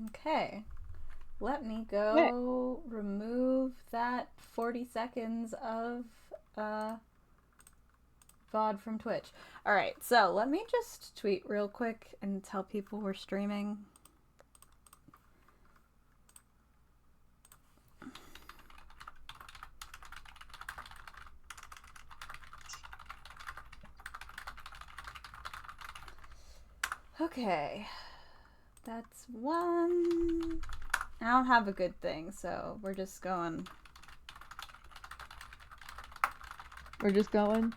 Okay. Let me go remove that 40 seconds of VOD from Twitch. Alright, so let me just tweet real quick and tell people we're streaming. Okay. That's one. I don't have a good thing, so we're just going. We're just going?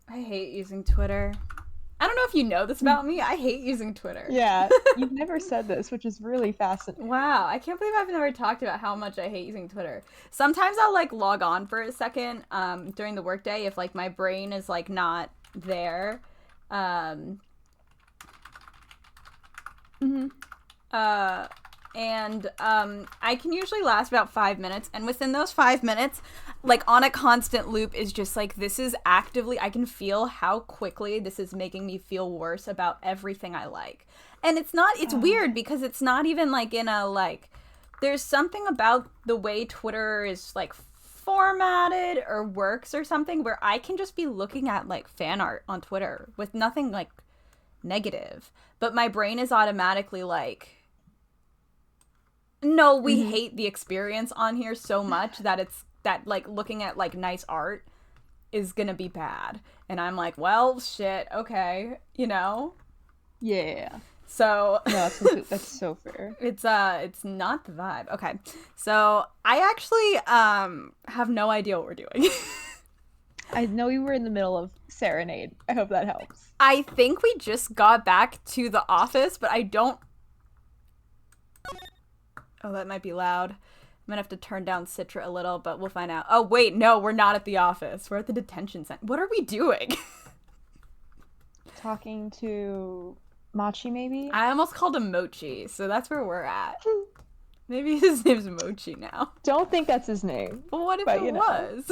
I hate using Twitter. I don't know if you know this about me. I hate using Twitter. Yeah, you've never said this, which is really fascinating. Wow, I can't believe I've never talked about how much I hate using Twitter. Sometimes I'll like log on for a second during the workday if like my brain is like not there. I can usually last about 5 minutes, and within those 5 minutes, like on a constant loop is just like, this is actively, I can feel how quickly this is making me feel worse about everything I like. And it's not, it's weird because it's not even like in a like, there's something about the way Twitter is like formatted or works or something where I can just be looking at like fan art on Twitter with nothing like negative, but my brain is automatically like, no, we hate the experience on here so much that it's that like looking at like nice art is gonna be bad. And I'm like, well, shit, okay, you know? Yeah. So No, that's so fair. It's not the vibe. Okay. So I actually have no idea what we're doing. I know you were in the middle of Serenade. I hope that helps. I think we just got back to the office, but I don't. Oh, that might be loud. I'm gonna have to turn down Citra a little, but we'll find out. Oh, wait, no, we're not at the office. We're at the detention center. What are we doing? Talking to Machi, maybe? I almost called him Mochi, so that's where we're at. Maybe his name's Mochi now. Don't think that's his name. But what if it was?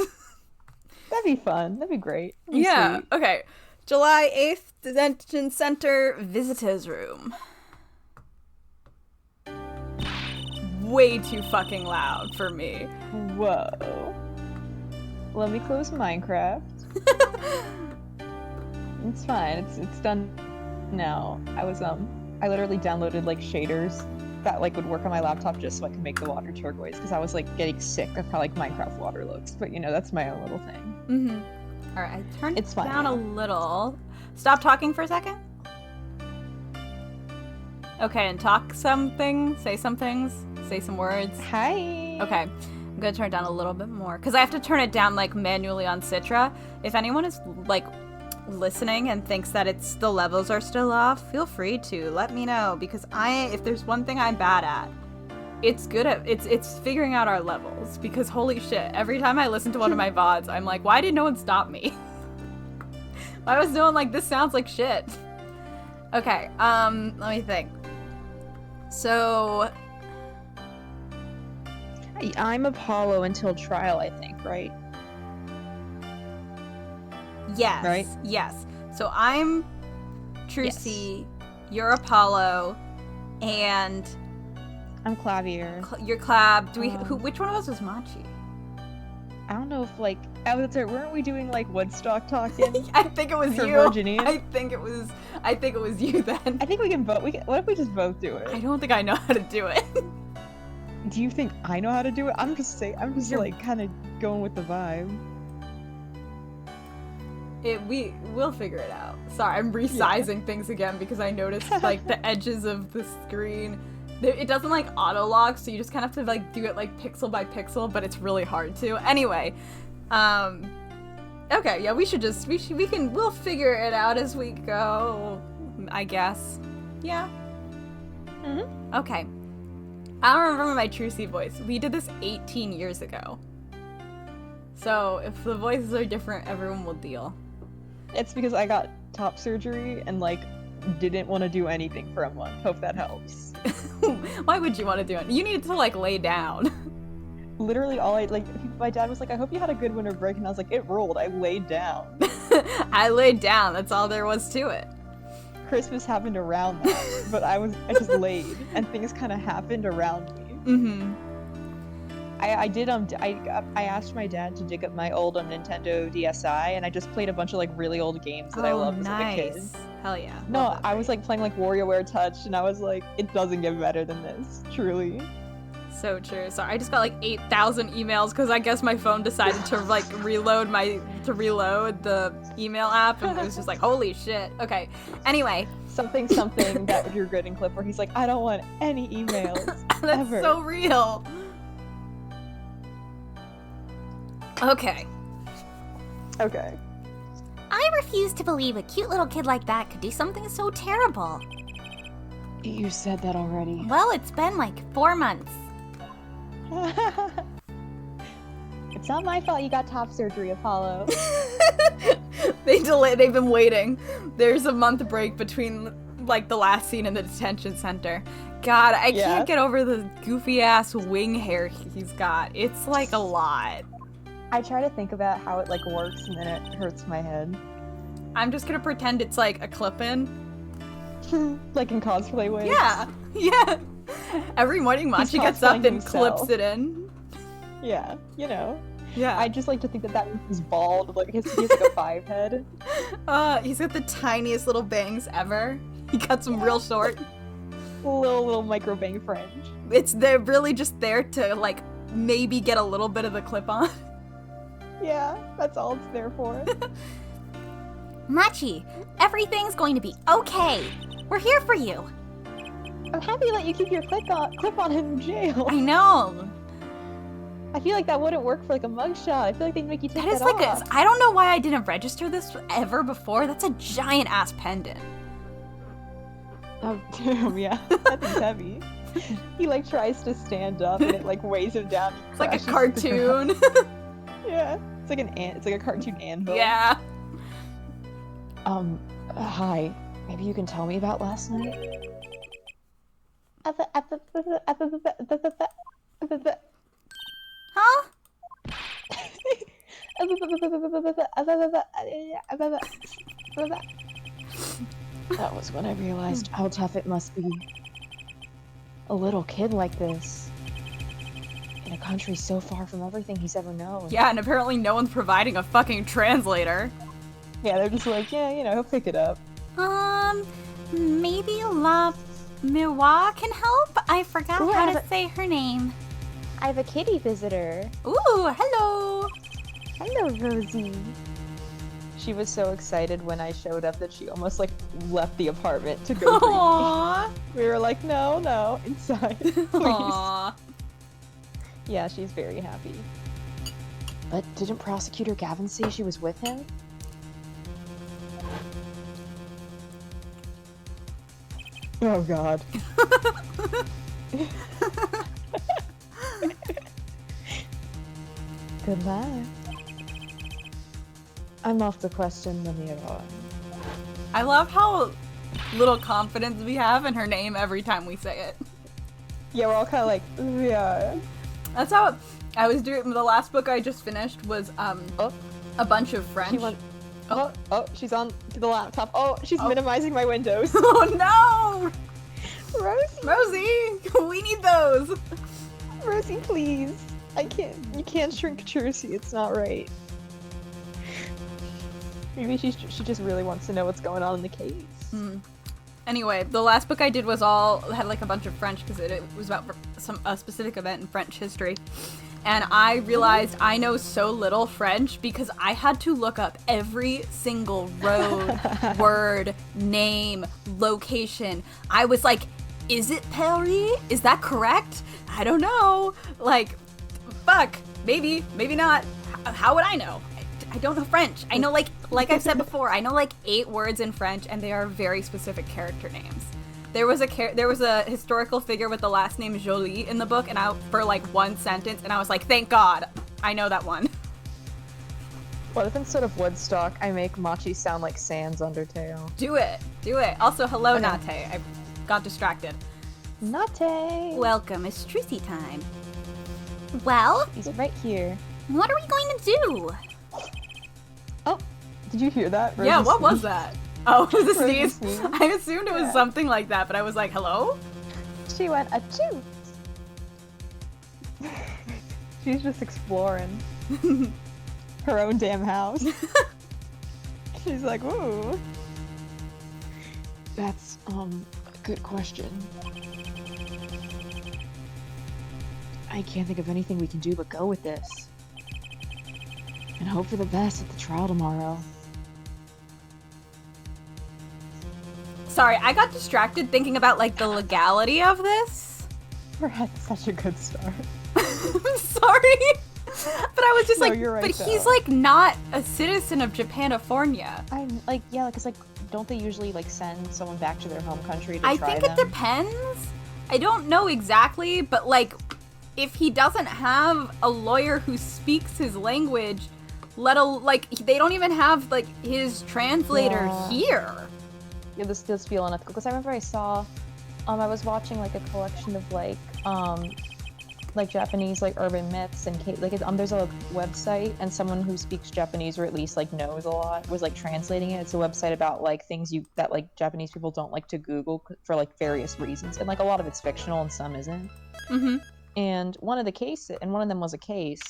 That'd be fun. That'd be great. Yeah, sweet. Okay. July 8th, Detention Center Visitors Room. Way too fucking loud for me. Whoa. Let me close Minecraft. It's fine. It's done now. I literally downloaded like shaders that like would work on my laptop just so I could make the water turquoise because I was like getting sick of how like Minecraft water looks. But you know, that's my own little thing. All right, I turned it fine down now. a little. Stop talking for a second. Okay, and talk something. Say some things. Say some words. Hi. Okay, I'm gonna turn it down a little bit more because I have to turn it down like manually on Citra. If anyone is like listening and thinks that it's the levels are still off, feel free to let me know because if there's one thing I'm bad at, it's figuring out our levels because holy shit, every time I listen to one of my VODs, I'm like, why did no one stop me? I was doing like, this sounds like shit. Okay, let me think. So I'm Apollo until trial, I think, right? Yes. Right? Yes. So I'm Trucy, you're Apollo, and I'm Clavier. You're Clab. Which one of us was Machi? I don't know if like weren't we doing like Woodstock talking? I think it was for you. Virginia? I think it was you then. I think we can vote. What if we just both do it? I don't think I know how to do it. Do you think I know how to do it? I'm just like kind of going with the vibe. We'll figure it out. Sorry, I'm resizing things again because I noticed like the edges of the screen. It doesn't like auto lock, so you just kind of have to like do it like pixel by pixel, but it's really hard to. Anyway, okay, yeah, we'll figure it out as we go, I guess. Yeah. Okay. I don't remember my Trucy voice. We did this 18 years ago. So if the voices are different, everyone will deal. It's because I got top surgery and like didn't want to do anything for a month. Hope that helps. Why would you want to do it? You need to like lay down. literally all my dad was like, I hope you had a good winter break, and I was like, it rolled. I laid down. I laid down. That's all there was to it. Christmas happened around that, but I just laid, and things kind of happened around me. Mm-hmm. I asked my dad to dig up my old Nintendo DSi, and I just played a bunch of like really old games that I loved as a kid. Hell yeah. No, I was like playing like WarioWare Touch, and I was like, it doesn't get better than this, truly. So true. So I just got like 8,000 emails because I guess my phone decided to like reload the email app, and it was just like, holy shit. Okay. Anyway. Something that you're good in clip where he's like, I don't want any emails. That's ever. So real. Okay. I refuse to believe a cute little kid like that could do something so terrible. You said that already. Well, it's been like 4 months. It's not my fault you got top surgery, Apollo. They've been waiting. There's a month break between like the last scene in the detention center. God, I can't get over the goofy ass wing hair he's got. It's like a lot. I try to think about how it like works, and then it hurts my head. I'm just gonna pretend it's like a clip-in. Like in cosplay ways. Yeah. Every morning Machi gets up and clips it in. Yeah, you know. Yeah. I just like to think that means he's bald. Like he has like a 5 head. He's got the tiniest little bangs ever. He cuts them real short. Little micro bang fringe. They're really just there to like maybe get a little bit of the clip on. Yeah, that's all it's there for. Machi, everything's going to be okay. We're here for you. I'm happy to let you keep your clip on him in jail. I know. I feel like that wouldn't work for like a mugshot. I feel like they'd make you take that off. I don't know why I didn't register this ever before. That's a giant ass pendant. Oh damn, yeah. That thing's heavy. He like tries to stand up and it like weighs him down. It's like a cartoon. Yeah. It's like a cartoon anvil. Yeah. Hi. Maybe you can tell me about last night? Huh? That was when I realized how tough it must be. A little kid like this. In a country so far from everything he's ever known. Yeah, and apparently no one's providing a fucking translator. Yeah, they're just like, yeah, you know, he'll pick it up. Maybe La Miwa can help? I forgot how to say her name. I have a kitty visitor. Ooh, hello! Hello, Rosie. She was so excited when I showed up that she almost like left the apartment to go Aww. greet me. We were like, no, inside, please. Aww. Yeah, she's very happy. But didn't Prosecutor Gavin say she was with him? Oh god. Goodbye. I'm off to question Manira. I love how little confidence we have in her name every time we say it. Yeah, we're all kind of like, yeah. That's how I was doing. The last book I just finished was a bunch of French. She's on to the laptop. Oh, she's minimizing my windows. Oh no! Rosie, we need those. Rosie, please. I can't. You can't shrink Trucy. It's not right. Maybe she just really wants to know what's going on in the case. Anyway, the last book I did had like a bunch of French because it was about a specific event in French history. And I realized I know so little French because I had to look up every single road, word, name, location. I was like, is it Paris? Is that correct? I don't know. Like, fuck. Maybe not. How would I know? I don't know French. I know like I've said before, I know like 8 words in French and they are very specific character names. There was a historical figure with the last name Jolie in the book, and for like 1 sentence, and I was like, thank God, I know that one. What if instead of Woodstock, I make Machi sound like Sans Undertale? Do it. Also, hello, Nate. I got distracted. Nate! Welcome, it's Trucy time. Well, He's right here. what are we going to do? Oh, did you hear that? Yeah, Rosie what was sneezed. that? Oh, it was a Rosie sneeze. sneezed. I assumed it was Yeah. something like that, but I was like, hello? She went achoo. She's just exploring her own damn house. She's like, ooh. That's a good question. I can't think of anything we can do but go with this. And hope for the best at the trial tomorrow. Sorry, I got distracted thinking about, like, the legality of this. We're at such a good start. I'm sorry. But I was just No, like, you're right, but he's, though. like, not a citizen of Japanofornia. I'm like, yeah, because like, don't they usually like send someone back to their home country to I try think it them? depends. I don't know exactly, but, like, if he doesn't have a lawyer who speaks his language, they don't even have, like, his translator Yeah. here. Yeah, this does feel unethical. Because I remember I saw, I was watching like a collection of like Japanese like urban myths and there's a website and someone who speaks Japanese or at least like knows a lot was like translating it. It's a website about like things that like Japanese people don't like to Google for like various reasons, and like a lot of it's fictional and some isn't. Mm-hmm. And one of them was a case,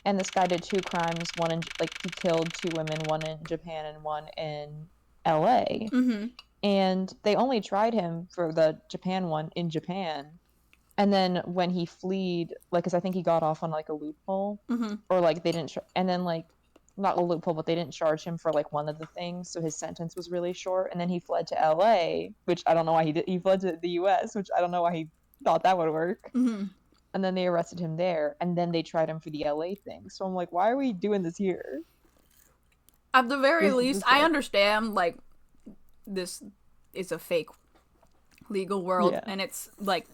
and this guy did 2 crimes. One in like he killed 2 women, one in Japan and one in L.A. Mm-hmm. And they only tried him for the Japan one in Japan. And then when he fled, like, because I think he got off on like a loophole, Mm-hmm. or like they didn't, and then like not a loophole, but they didn't charge him for like one of the things, so his sentence was really short. And then he fled to L.A., which I don't know why he did. He fled to the U.S., which I don't know why he thought that would work. Mm-hmm. And then they arrested him there, and then they tried him for the L.A. thing. So I'm like, why are we doing this here? At the very This- least, this I guy- understand, like, this is a fake legal world, Yeah. and it's, like,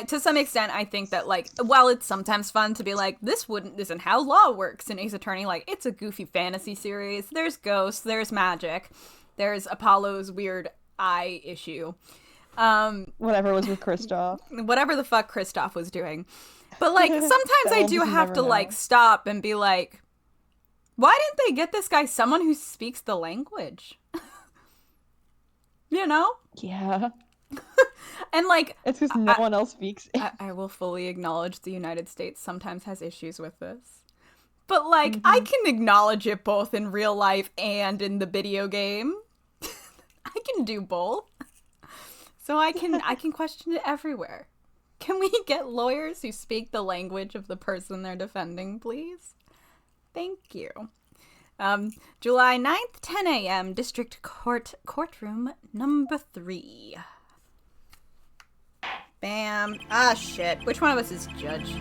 to some extent, I think that, like, while it's sometimes fun to be like, this isn't how law works in Ace Attorney, like, it's a goofy fantasy series, there's ghosts, there's magic, there's Apollo's weird eye issue, Whatever was with Kristoff. whatever the fuck Kristoff was doing. But, like, sometimes I We'll do just have never to, like, know. stop and be like, why didn't they get this guy someone who speaks the language? You know? Yeah. And, like, It's because no one else speaks it. I will fully acknowledge the United States sometimes has issues with this. But, like, I can acknowledge it both in real life and in the video game. I can do both. So I can question it everywhere. Can we get lawyers who speak the language of the person they're defending, please? Thank you. July 9th, 10 a.m., District Court, courtroom number 3. Bam. Ah, shit. Which one of us is judge?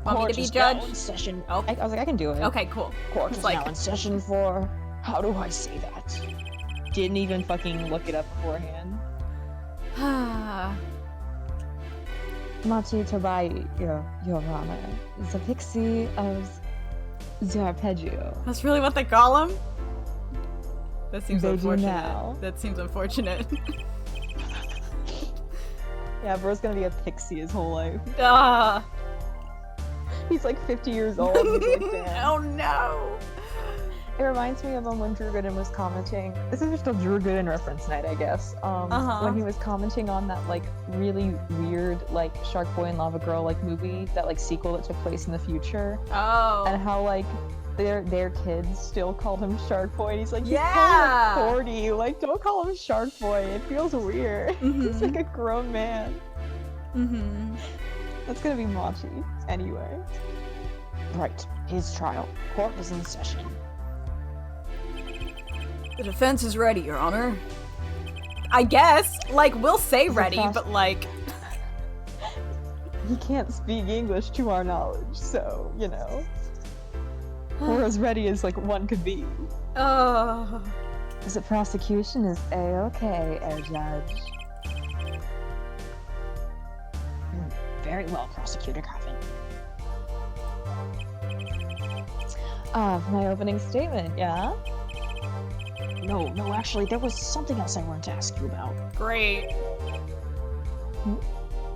Want me to be is now in judge? session. Oh. I was like, I can do it. Okay, cool. Court It's is like- now in session for. How do I say that? Didn't even fucking look it up beforehand. Machi Tobai, your honor, is a pixie of the arpeggio. That's really what they call him? That seems They do unfortunate. now. That seems unfortunate. Yeah, bro's gonna be a pixie his whole life. Ah. He's like 50 years old. He's like, damn. Oh no. It reminds me of when Drew Gooden was commenting. This is just a Drew Gooden reference night, I guess. When he was commenting on that like really weird like Shark Boy and Lava Girl like movie, that like sequel that took place in the future, Oh. and how like their kids still called him Shark Boy. And he's like, Yeah. he's 40. Like, don't call him Shark Boy. It feels weird. He's Mhm. like a grown man. Mm-hmm. That's gonna be Machi anyway. Right. His trial. Court is in session. The defense is ready, Your Honor. I guess. Like, we'll say The ready, pros- but like... He can't speak English to our knowledge, so, you know. We're as ready as, like, one could be. Oh. The prosecution is A-okay, Judge. Very well, Prosecutor Coffin. My opening statement, yeah? No, actually, there was something else I wanted to ask you about. Great.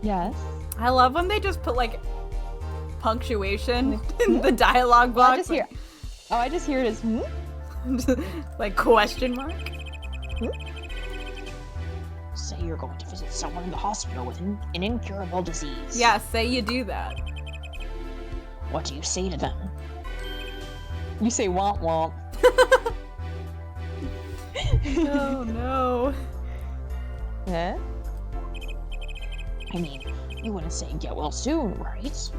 Yes. I love when they just put like punctuation in the dialogue Well, box. I just hear it as like question mark. Say you're going to visit someone in the hospital with an incurable disease. Yeah, say you do that. What do you say to them? You say womp womp. Oh no. Eh? I mean, you wouldn't say get well soon, right?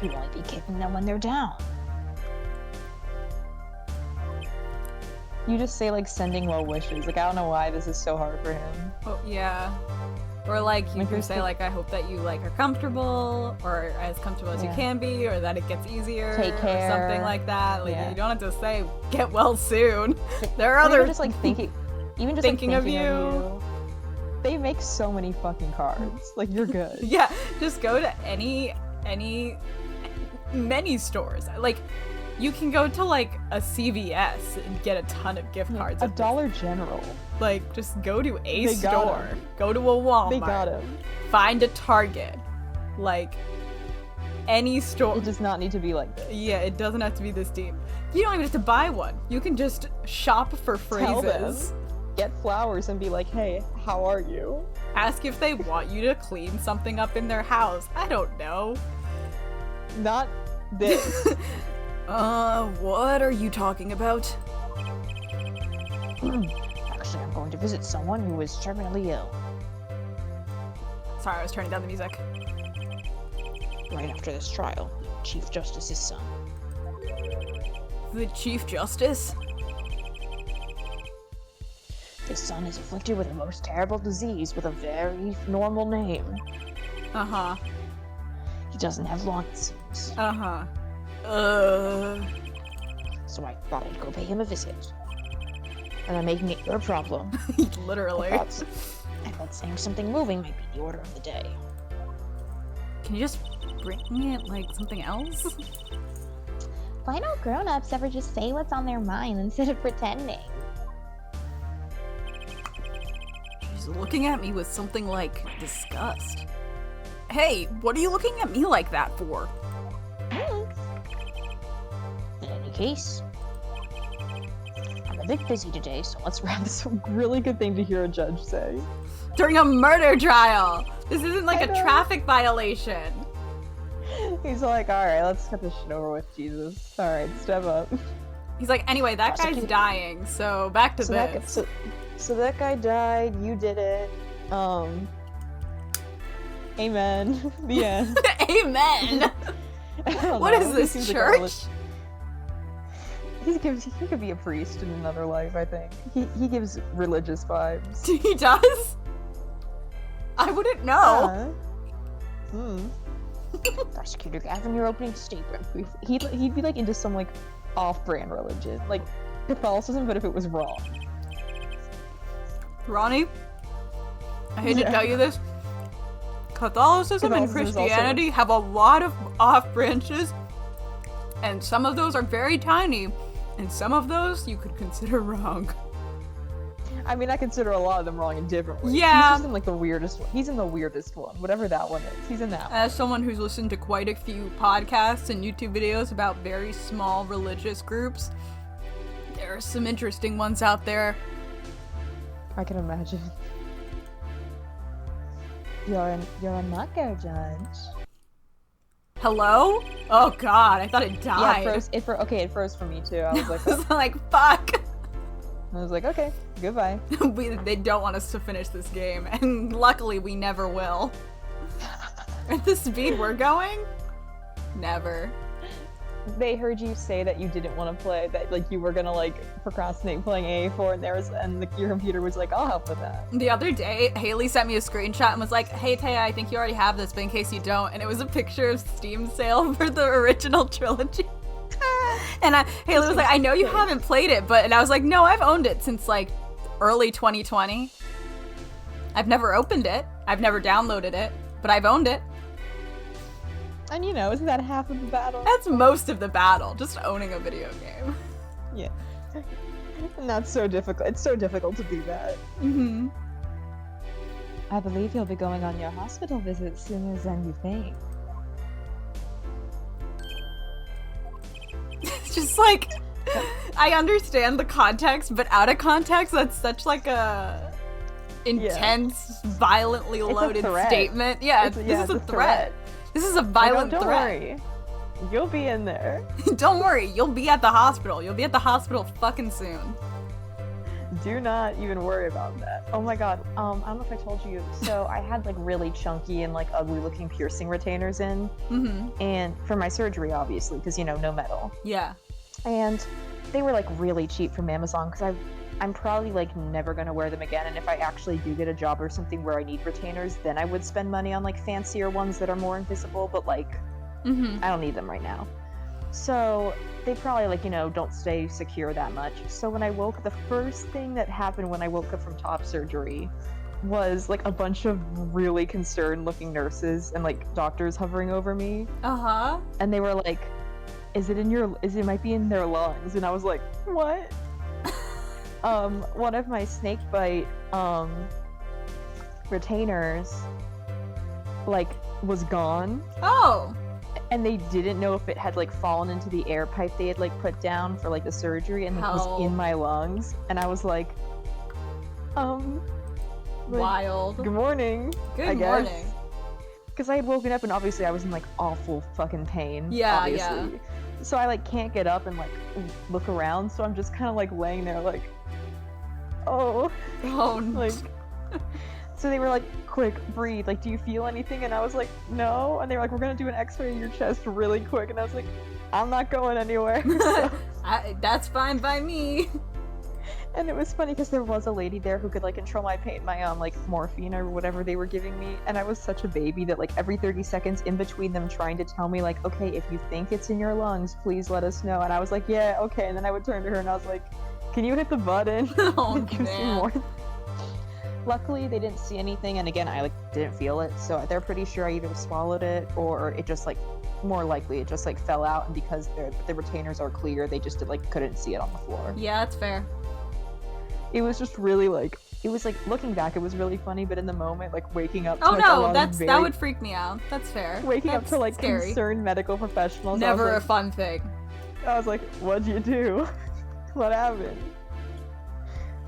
You'd only be kicking them when they're down. You just say like sending well wishes. Like I don't know why this is so hard for him. Oh yeah. Or like you Like, can there's say the- like I hope that you like are comfortable or as comfortable as you Yeah. can be or that it gets easier Take or care. something like that. Like Yeah. you don't have to say get well soon. There are Or other even just like thinking, even just thinking like, of thinking you. They make so many fucking cards. Like you're good. Yeah, just go to any many stores. Like you can go to like a CVS and get a ton of gift cards. A at this. Dollar General. Like just go to a They got store. 'em. Go to a Walmart. They got him. Find a Target. Like any store. It does not need to be like this. Yeah, it doesn't have to be this deep. You don't even have to buy one. You can just shop for Tell them. phrases. Get flowers and be like, hey, how are you? Ask if they want you to clean something up in their house. I don't know. Not this. What are you talking about? Actually, I'm going to visit someone who is terminally ill. Sorry, I was turning down the music. Right after this trial, Chief Justice's son. The Chief Justice? His son is afflicted with a most terrible disease with a very normal name. Uh-huh. He doesn't have lung, it seems. Uh-huh. So I thought I'd go pay him a visit. And I'm making it your problem. Literally. I thought saying something moving might be the order of the day. Can you just bring it like something else? Why don't grown-ups ever just say what's on their mind instead of pretending? She's looking at me with something like disgust. Hey, what are you looking at me like that for? In any case, I'm a bit busy today, so let's wrap That's a really good thing to hear a judge say. During a murder trial! This isn't like I a know. traffic violation. He's like, alright, let's get this shit over with, Jesus. Alright, step up. He's like, anyway, that guy's Prosecute- dying, so back to this. So that guy died, you did it. Amen. The end. Amen! I don't What know, is he this, seems like a church? he could be a priest in another life, I think. He gives religious vibes. He does? I wouldn't know. Prosecutor Gavin, your opening statement. He'd be like into some like off-brand religion, like Catholicism, but if it was wrong. Ronnie, I hate to tell you this. Catholicism and Catholicism is also- Christianity have a lot of off branches, and some of those are very tiny, and some of those you could consider wrong. I mean, I consider a lot of them wrong in different ways. Yeah. He's just in like the weirdest one. He's in the weirdest one, whatever that one is. He's in that one. As someone who's listened to quite a few podcasts and YouTube videos about very small religious groups, there are some interesting ones out there. I can imagine. You're a knockout, Judge. Hello? Oh god, I thought it Yeah, died. it froze for me too. I was like, I was like, fuck. okay, goodbye. They don't want us to finish this game, and luckily we never will. At the speed we're going? Never. They heard you say that you didn't want to play, that like you were gonna like procrastinate playing AA4, and your computer was like, I'll help with that. The other day, Haley sent me a screenshot and was like, hey Taya, I think you already have this, but in case you don't, and it was a picture of Steam sale for the original trilogy. And Haley was like, I know you haven't played it, and I was like, no, I've owned it since like early 2020. I've never opened it, I've never downloaded it, but I've owned it. And you know, isn't that half of the battle? That's most of the battle, just owning a video game. Yeah. And that's so difficult. It's so difficult to do that. Mm-hmm. I believe you'll be going on your hospital visit sooner than you think. It's just like, I understand the context, but out of context, that's such like a intense, violently loaded statement. Yeah, this is a threat. This is a violent don't threat. Worry. You'll be in there. Don't worry, you'll be at the hospital. You'll be at the hospital fucking soon. Do not even worry about that. Oh my god, I don't know if I told you. So I had like really chunky and like ugly looking piercing retainers in. And for my surgery, obviously, because you know, no metal. Yeah. And they were like really cheap from Amazon because I'm probably like never gonna wear them again. And if I actually do get a job or something where I need retainers, then I would spend money on like fancier ones that are more invisible, but like I don't need them right now. So they probably like, you know, don't stay secure that much. So when I woke, the first thing that happened when I woke up from top surgery was like a bunch of really concerned looking nurses and like doctors hovering over me. And they were like, it might be in their lungs. And I was like, what? One of my snake bite retainers like was gone. Oh. And they didn't know if it had like fallen into the air pipe they had like put down for like the surgery, and it was in my lungs. And I was like, wild. Good morning. Good morning. Because I had woken up and obviously I was in like awful fucking pain. Yeah, obviously. So I like can't get up and like look around. So I'm just kind of like laying there like, oh like. So they were like, quick, breathe, like, do you feel anything? And I was like, no. And they were like, we're gonna do an x-ray of your chest really quick. And I was like, I'm not going anywhere. So, that's fine by me. And it was funny because there was a lady there who could like control my pain, my like morphine or whatever they were giving me. And I was such a baby that like every 30 seconds in between them trying to tell me like, okay, if you think it's in your lungs, please let us know. And I was like, yeah, okay. And then I would turn to her and I was like, can you hit the button? Oh, and give me more. Luckily, they didn't see anything, and again, I like didn't feel it, so they're pretty sure I either swallowed it or it just like, more likely, it just like fell out, and because the retainers are clear, they just like couldn't see it on the floor. Yeah, that's fair. It was just really like, it was like looking back, it was really funny, but in the moment, like waking up. To, oh like, no, that would freak me out. That's fair. Waking that's up to like scary. Concerned medical professionals. Never like, a fun thing. I was like, what'd you do? What happened?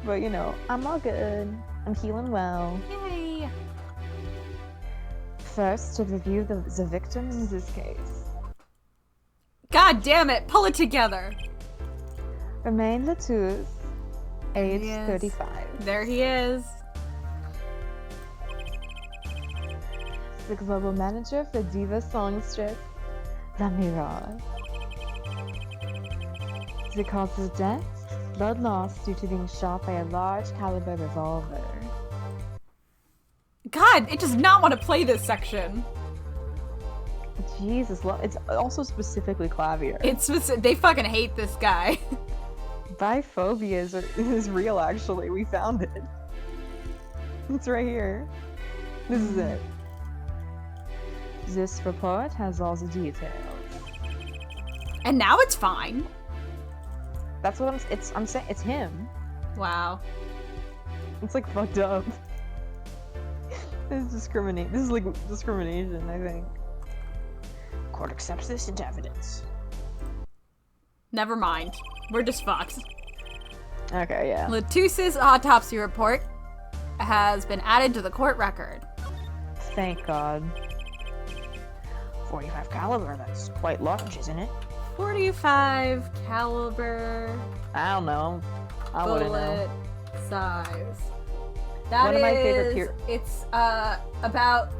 But you know, I'm all good. I'm healing well. Yay! First, to review the victim in this case. God damn it! Pull it together! Romain Latouche, age 35. There he is. The global manager for diva songstress, La Mirage. The cause of death? Blood loss due to being shot by a large caliber revolver. God, it does not want to play this section. Jesus, it's also specifically Clavier. They fucking hate this guy. Biphobia is real, actually. We found it. It's right here. This is it. This report has all the details. And now it's fine. That's what I'm saying. It's him. Wow. It's like fucked up. This is like discrimination, I think. Court accepts this into evidence. Never mind. We're just fucked. Okay, yeah. Latouche's autopsy report has been added to the court record. Thank God. 45 caliber, that's quite large, isn't it? 45 caliber. I don't know. I wouldn't know. Bullet size. That One of my favorite it's about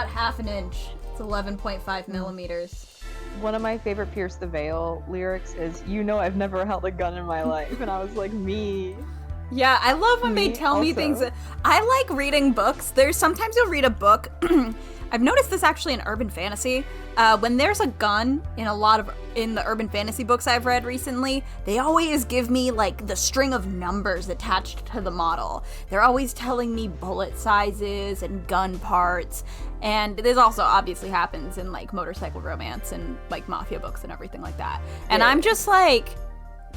half an inch. It's 11.5 millimeters. One of my favorite Pierce the Veil lyrics is, "You know I've never held a gun in my life," and I was like, me. Yeah, I love when they tell me things. I like reading books. Sometimes you'll read a book. I've noticed this actually in urban fantasy. When there's a gun in in the urban fantasy books I've read recently, they always give me like the string of numbers attached to the model. They're always telling me bullet sizes and gun parts. And this also obviously happens in like motorcycle romance and like mafia books and everything like that. And I'm just like,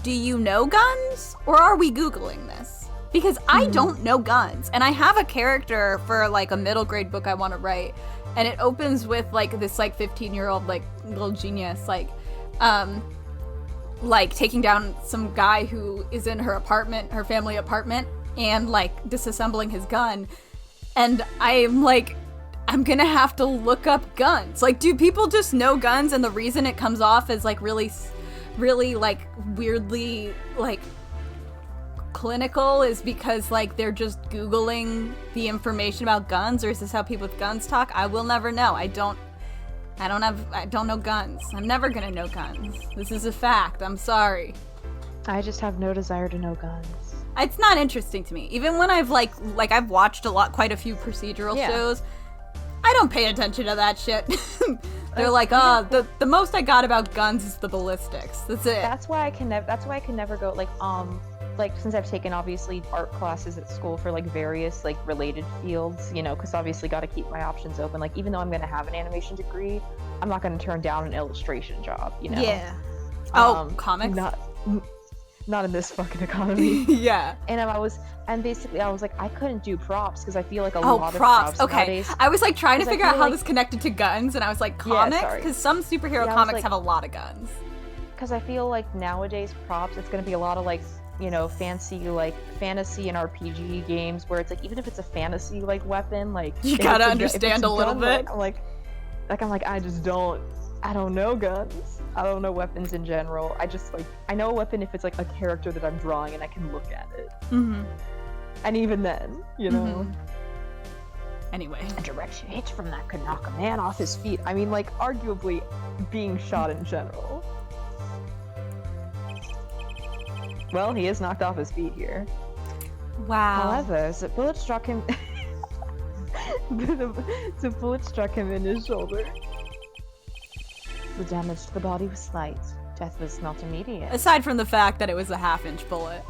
do you know guns? Or are we Googling this? because I don't know guns, and I have a character for like a middle grade book I want to write, and it opens with like this like 15-year-old like little genius like taking down some guy who is in her apartment, her family apartment, and like disassembling his gun, and I'm like, I'm gonna have to look up guns. Like, do people just know guns, and the reason it comes off as like really like weirdly like clinical is because like they're just Googling the information about guns, or is this how people with guns talk? I will never know. I don't know guns. I'm never gonna know guns. This is a fact. I'm sorry. I just have no desire to know guns. It's not interesting to me. Even when I've like I've watched quite a few procedural shows, I don't pay attention to that shit. They're like, the most I got about guns is the ballistics. That's it. That's why I can never go like since I've taken obviously art classes at school for like various like related fields, you know, because obviously got to keep my options open. Like even though I'm gonna have an animation degree, I'm not gonna turn down an illustration job, you know. Yeah. Comics. Not in this fucking economy. Yeah. And I was like, I couldn't do props because I feel like a lot of props. props Okay. nowadays. I was like trying to figure out how this connected to guns, and I was like, comics? sorry. Because some superhero comics have a lot of guns. Because I feel like nowadays props, it's gonna be a lot of like, you know, fancy like fantasy and RPG games where it's like even if it's a fantasy like weapon, like you gotta understand a little bit. I'm like I don't know guns. I don't know weapons in general. I just like I know a weapon if it's like a character that I'm drawing and I can look at it. Mm-hmm. And even then, you know. Anyway, A direct hit from that could knock a man off his feet. I mean, like arguably being shot in general. Well, he is knocked off his feet here. wow. However, the bullet struck him. the bullet struck him in his shoulder. The damage to the body was slight. Death was not immediate. Aside from the fact that it was a half-inch bullet.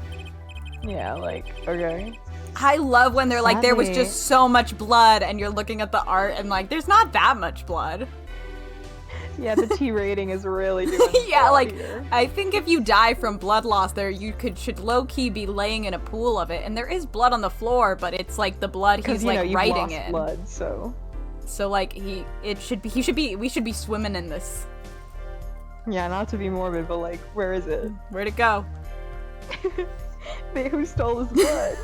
Yeah, like, okay. I love when they're like, there was Sadly- just so much blood, and you're looking at the art, and like, there's not that much blood. Yeah, the T rating is really doing Yeah, like, here. I think if you die from blood loss there, you should low-key be laying in a pool of it, and there is blood on the floor, but it's like the blood he's you know, like you've writing lost in. blood, so. So like, we should be swimming in this. Yeah, not to be morbid, but like, where is it? Where'd it go? Who stole his blood?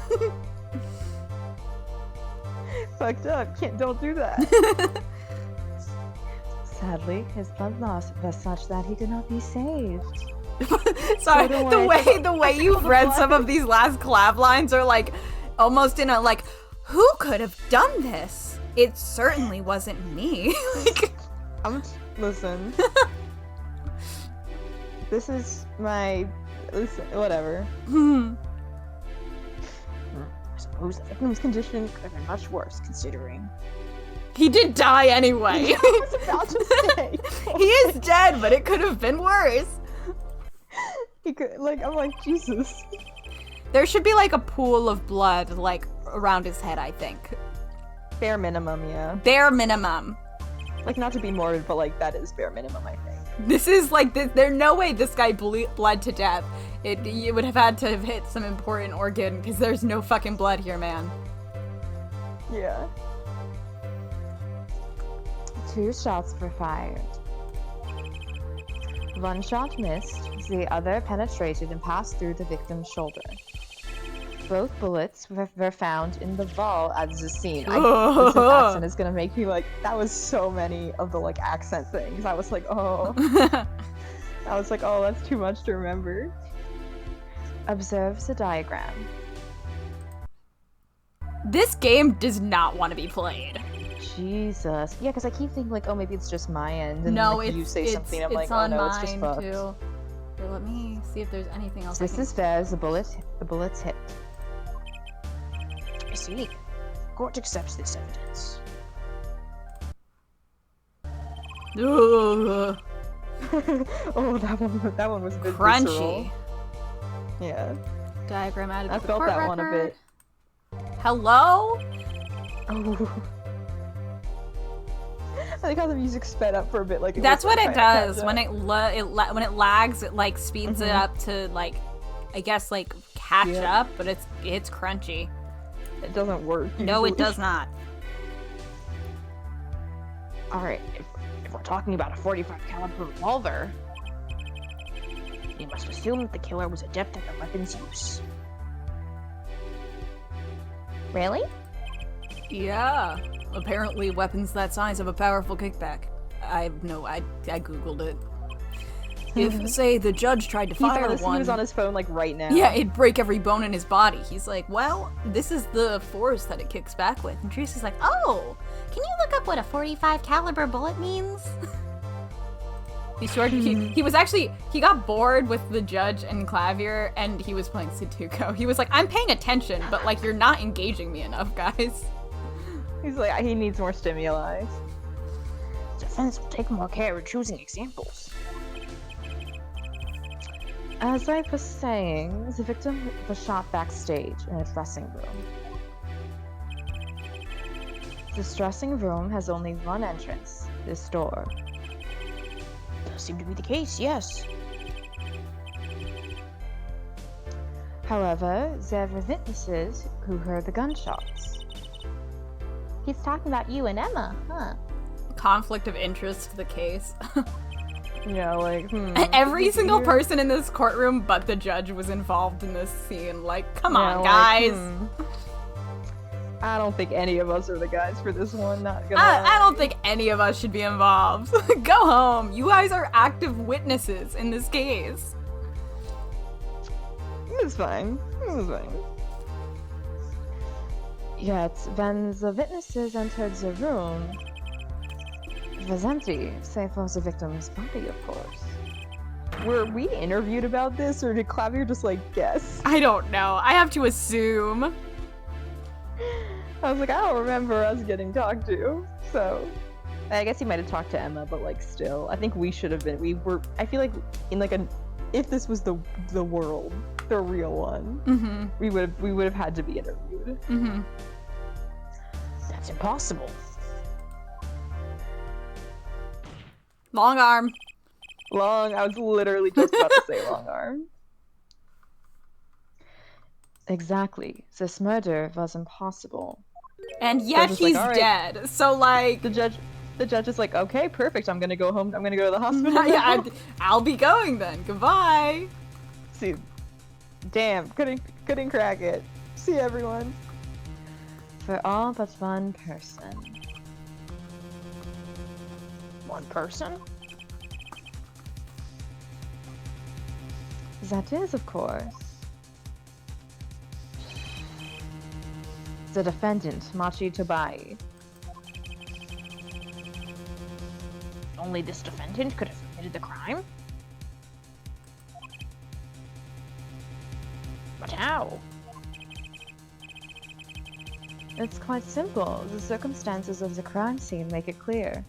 Fucked up. Don't do that. Sadly, his blood loss was such that he could not be saved. Sorry, don't the worry. way you've read some of these last collab lines are like almost in a like, who could have done this? It certainly wasn't me. Like, Listen. This is my. Listen, whatever. I suppose the victim's condition could have been much worse, considering. he did die anyway. I was about to say. He is dead, but it could have been worse. He could, like, I'm like, Jesus. There should be like a pool of blood like around his head, I think. Bare minimum, yeah. Bare minimum. Like, not to be morbid, but like, that is bare minimum, I think. This is like, there's no way this guy bled to death. It would have had to have hit some important organ because there's no fucking blood here, man. Yeah. 2 shots were fired. One shot missed, the other penetrated and passed through the victim's shoulder. Both bullets were found in the vault at the scene. This accent is gonna make me like, that was so many of the like accent things. I was like, oh. I was like, oh, that's too much to remember. Observe the diagram. This game does not want to be played. Jesus. Yeah, because I keep thinking like, oh, maybe it's just my end. And No, like, it's you say something, I'm like, it's oh on no, it's just mine fucked. too. Here, let me see if there's anything else. This is fair as the bullets hit. I see. Court accepts this evidence. Ugh, Oh, that one was a bit crunchy. visceral. Yeah. Diagram added to I the felt court that one a record. bit. Hello? Oh. I like how the music sped up for a bit. Like That's what it does. catch When up. when it lags, it like speeds it Mhm. up to like, I guess like patch Yep. up, but it's crunchy. It doesn't work. No, it usually. does not. Alright, if we're talking about a 45 caliber revolver, we must assume that the killer was adept at the weapon's use. Really? Yeah. Apparently, weapons that size have a powerful kickback. I googled it. If, say, the judge tried to He fire found this. He one, was on his phone like right now. yeah, it'd break every bone in his body. He's like, well, this is the force that it kicks back with. And Teresa's like, oh, Can you look up what a 45 caliber bullet means? he got bored with the judge and Clavier, and he was playing Sudoku. He was like, I'm paying attention, but like, you're not engaging me enough, guys. He's like, he needs more stimuli. Defense will take more care in choosing examples. As I was saying, the victim was shot backstage in a dressing room. This dressing room has only one entrance, this door. Does seem to be the case, yes. However, there were witnesses who heard the gunshots. He's talking about you and Emma, huh? Conflict of interest to the case. Yeah, like, Every single person in this courtroom but the judge was involved in this scene. Like, come Yeah, on, like, guys. I don't think any of us are the guys for this one, not gonna I don't think any of us should be involved. Go home. You guys are active witnesses in this case. It's fine. It's fine. Yet, when the witnesses entered the room, it was empty, save for the victim's body, of course. Were we interviewed about this, or did Clavier just, like, guess? I don't know. I have to assume. I was like, I don't remember us getting talked to, so... I guess he might have talked to Emma, but, like, still. I think we should have been. I feel like, in, like, if this was the world, the real one, we would have had to be interviewed. That's impossible. Long arm. I was literally just about to say long arm. Exactly. This murder was impossible. And yet just like, he's all right. dead. So, like... The judge is like, okay, perfect. I'm gonna go home. I'm gonna go to the hospital. yeah, I'll be going then. Goodbye. See, damn, couldn't crack it. See everyone. For all but one person. One person? That is, of course, the defendant, Machi Tobai. Only this defendant could have committed the crime? But how? It's quite simple. The circumstances of the crime scene make it clear.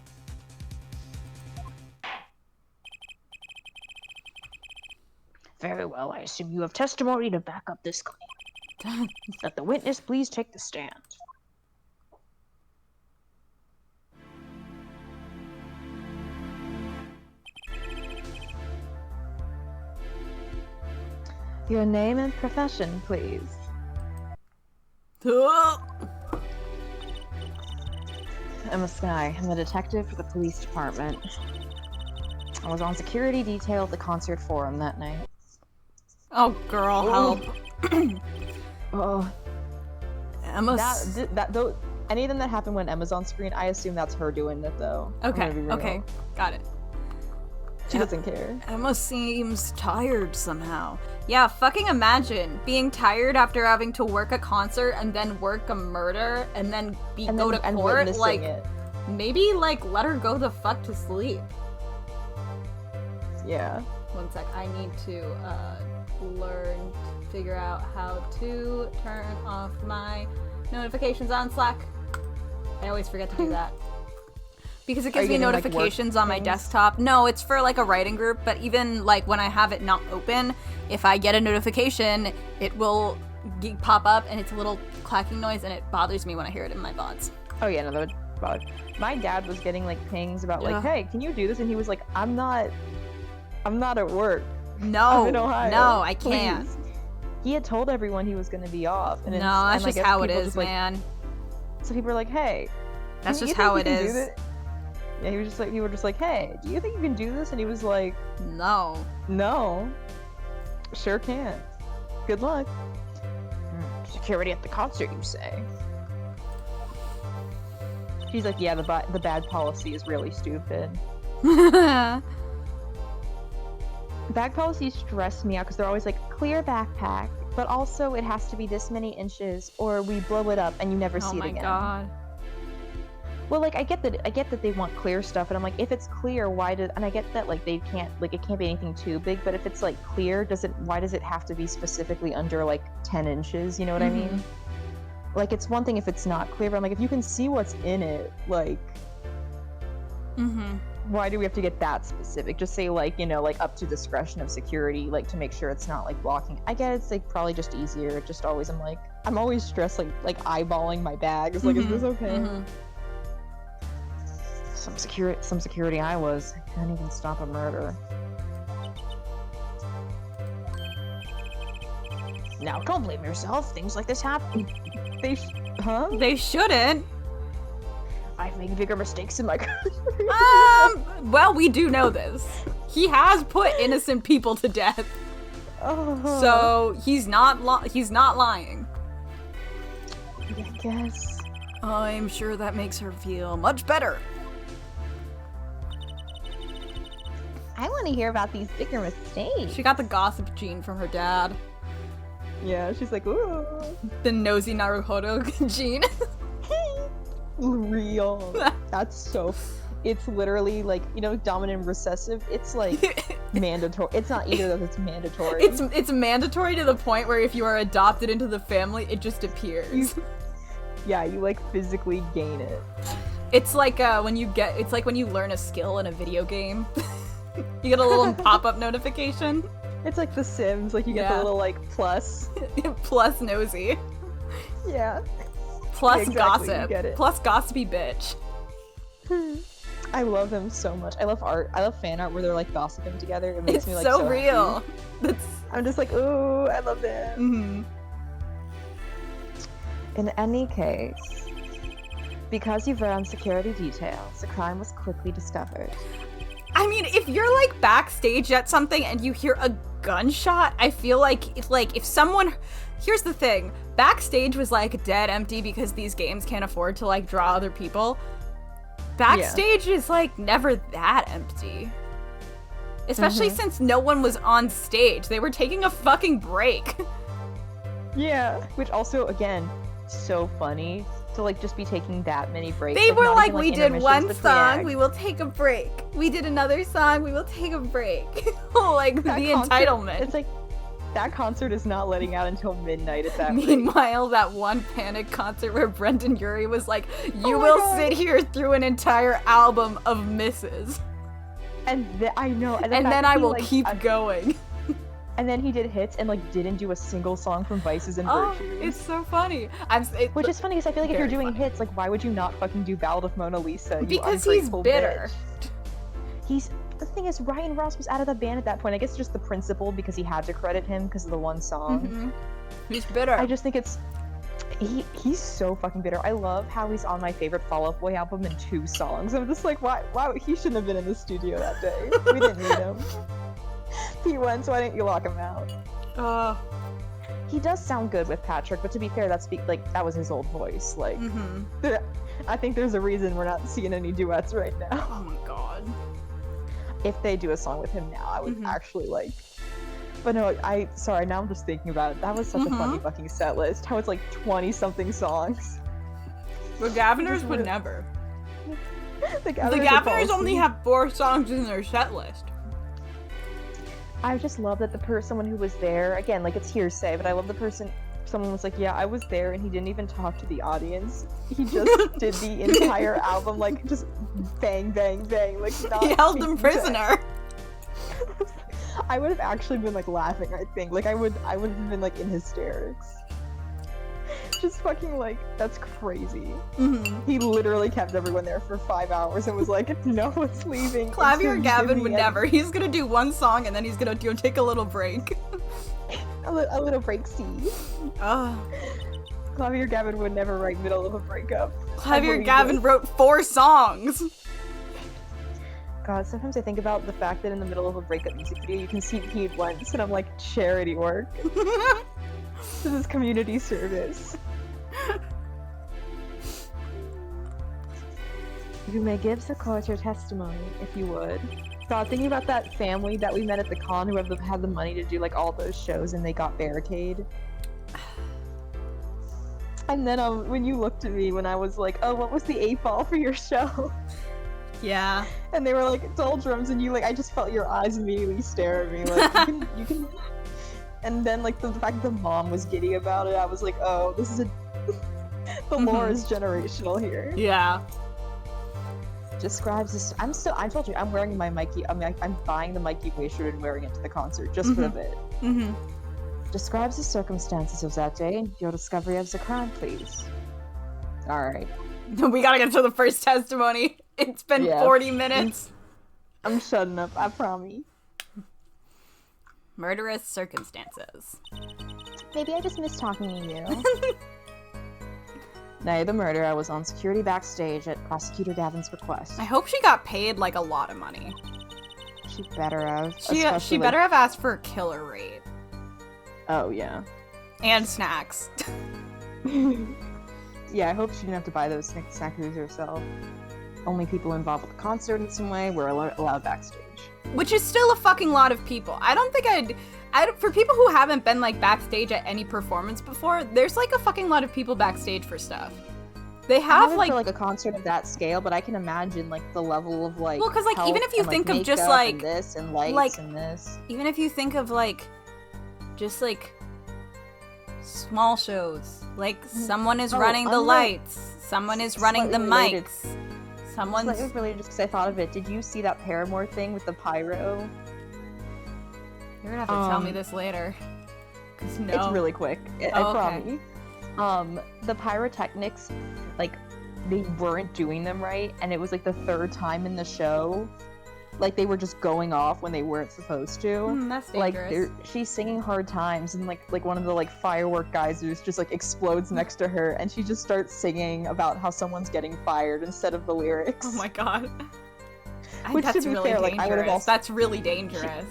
Very well, I assume you have testimony to back up this claim. Let the witness please take the stand. Your name and profession, please. Emma Sky. I'm the detective for the police department. I was on security detail at the concert forum that night. Oh, girl, help. Oh, Emma's... though, anything that happened when Emma's on screen, I assume that's her doing it, though. I'm Okay, gonna be real. okay. Got it. She doesn't care. Emma seems tired somehow. Yeah, fucking imagine being tired after having to work a concert and then work a murder and then go to court. witnessing Like, it. maybe, like, let her go the fuck to sleep. Yeah. One sec, I need to, figure out how to turn off my notifications on Slack. I always forget to do that. Because it gives me getting, like, notifications work on my things? desktop. No, it's for like a writing group, but even like when I have it not open, if I get a notification, it will pop up and it's a little clacking noise and it bothers me when I hear it in my VODs. Oh yeah, no, that would bother. My dad was getting like pings about like, Ugh. hey, can you do this? And he was like, I'm not at work. No, I'm in Ohio. no, I can't. Please. he had told everyone he was going to be off. And No, that's I just guess how it people is, just, like, man. So people were like, hey. That's you just think how you it can do is. this? Yeah, he was just like, hey, do you think you can do this? And he was like, No. no. Sure can't. Good luck. Security at the concert, you say? She's like, yeah, the bad policy is really stupid. Bag policies stress me out because they're always like, clear backpack, but also it has to be this many inches or we blow it up and you never see it again. Oh my god. Well, like, I get that they want clear stuff, and I'm like, if it's clear, and I get that, like, they can't, like, it can't be anything too big, but if it's, like, clear, why does it have to be specifically under, like, 10 inches, you know what I mean? Like, it's one thing if it's not clear, but I'm like, if you can see what's in it, like, why do we have to get that specific? Just say, like, you know, like, up to discretion of security, like, to make sure it's not, like, blocking. I get it's, like, probably just easier, just always, I'm always stressed, like eyeballing my bags, like, is this okay? Some security I couldn't even stop a murder. Now, don't blame yourself. Things like this happen. They shouldn't. I've made bigger mistakes in my career. Well, we do know this. He has put innocent people to death. So he's not lying. I guess. I'm sure that makes her feel much better. I want to hear about these bigger mistakes. She got the gossip gene from her dad. Yeah, she's like, ooh. The nosy Naruhodo gene. Real. That's so. It's literally like, you know, dominant and recessive. It's like mandatory. It's not either of those. It's mandatory. It's mandatory to the point where if you are adopted into the family, it just appears. Yeah, you like physically gain it. It's like when you learn a skill in a video game. You get a little pop-up notification. It's like The Sims. Like you get the little like plus. Plus nosy. Yeah. Plus exactly, gossip. you get it. Plus gossipy bitch. I love them so much. I love art. I love fan art where they're like gossiping together. It makes It's me like so real. happy. I'm just like, ooh, I love them. In any case, because you've read on security details, the crime was quickly discovered. I mean, if you're like backstage at something and you hear a gunshot, I feel like if someone, here's the thing, backstage was like dead empty because these games can't afford to like draw other people. Backstage is like never that empty. Especially since no one was on stage. They were taking a fucking break. Yeah, which also, again, so funny to like just be taking that many breaks. They were like, even, we did one intermissions song, between we will take a break. We did another song, we will take a break. Like That the concert- entitlement. It's like, that concert is not letting out until midnight at that rate. Meanwhile, that one Panic concert where Brendan Urie was like, you Oh my will God. sit here through an entire album of misses. And I know. And, And then I will keep going. going. And then he did hits and like didn't do a single song from Vices and Oh, Virtues. it's so funny. Which is funny because I feel like if Very you're doing funny. hits, like why would you not fucking do Ballad of Mona Lisa? You Because he's ungrateful bitter. bitch. The thing is, Ryan Ross was out of the band at that point. I guess just the principal because he had to credit him because of the one song. He's bitter. I just think it's he's so fucking bitter. I love how he's on my favorite Fall Out Boy album in 2 songs. I'm just like, why he shouldn't have been in the studio that day. We didn't need him. He went, so why didn't you lock him out? He does sound good with Patrick, but to be fair, that was his old voice. Like, I think there's a reason we're not seeing any duets right now. Oh my god. If they do a song with him now, I would actually like. But no, sorry, now I'm just thinking about it. That was such a funny fucking set list. How it's like 20-something songs. The Gaviners would never. The The Gaviners only have 4 songs in their set list. I just love that someone who was there, again, like it's hearsay, but I love someone was like, yeah, I was there, and he didn't even talk to the audience. He just did the entire album, like, just bang, bang, bang, like, not He held them speaking to- prisoner. I would have actually been, like, laughing, I think. Like, I would have been, like, in hysterics. Just fucking, like, that's crazy. He literally kept everyone there for 5 hours and was like, no one's leaving. Clavier until you give Gavin me would a-" never. He's gonna do one song and then he's gonna take a little break. A little break scene. Oh. Clavier Gavin would never write middle of a breakup. Clavier Gavin wrote 4 songs. God, sometimes I think about the fact that in the middle of a breakup music video you can see Pete once, and I'm like, charity work. This is community service. You may give the court your testimony, if you would. God, thinking about that family that we met at the con who had the money to do like all those shows and they got barricade. And then when you looked at me when I was like, oh, what was the 8-ball for your show? Yeah. And they were like, doldrums, and you like, I just felt your eyes immediately stare at me like, you can. And then like the fact the mom was giddy about it, I was like, oh, this is the lore is generational here. Yeah. Describes this. I told you, I'm wearing my Mikey. I'm buying the Mikey Way shirt and wearing it to the concert just for the bit. Describes the circumstances of that day and your discovery of the crime, please. Alright. We gotta get to the first testimony. It's been 40 minutes. I'm shutting up, I promise. Murderous circumstances. Maybe I just miss talking to you. Night of the murder, I was on security backstage at Prosecutor Gavin's request. I hope she got paid like a lot of money. She better have. She better have asked for a killer rate. Oh, yeah. And snacks. Yeah, I hope she didn't have to buy those snackers herself. Only people involved with the concert in some way were allowed backstage. Which is still a fucking lot of people. I don't think for people who haven't been like backstage at any performance before, there's like a fucking lot of people backstage for stuff. They have for like a concert of that scale, but I can imagine like the level of like. Well, because like even if you think of just like this and lights and this, even if you think of like just like small shows, like someone is running the lights, someone is running the mics, someone's slightly related just because I thought of it. Did you see that Paramore thing with the pyro? You're gonna have to tell me this later. 'Cause no. It's really quick. I promise. The pyrotechnics, like, they weren't doing them right, and it was like the 3rd time in the show. Like, they were just going off when they weren't supposed to. That's dangerous. Like, she's singing Hard Times, and like one of the like firework guys just like explodes next to her, and she just starts singing about how someone's getting fired instead of the lyrics. Oh my god. Which, that's to be really fair, dangerous. like, I would have also... That's really dangerous.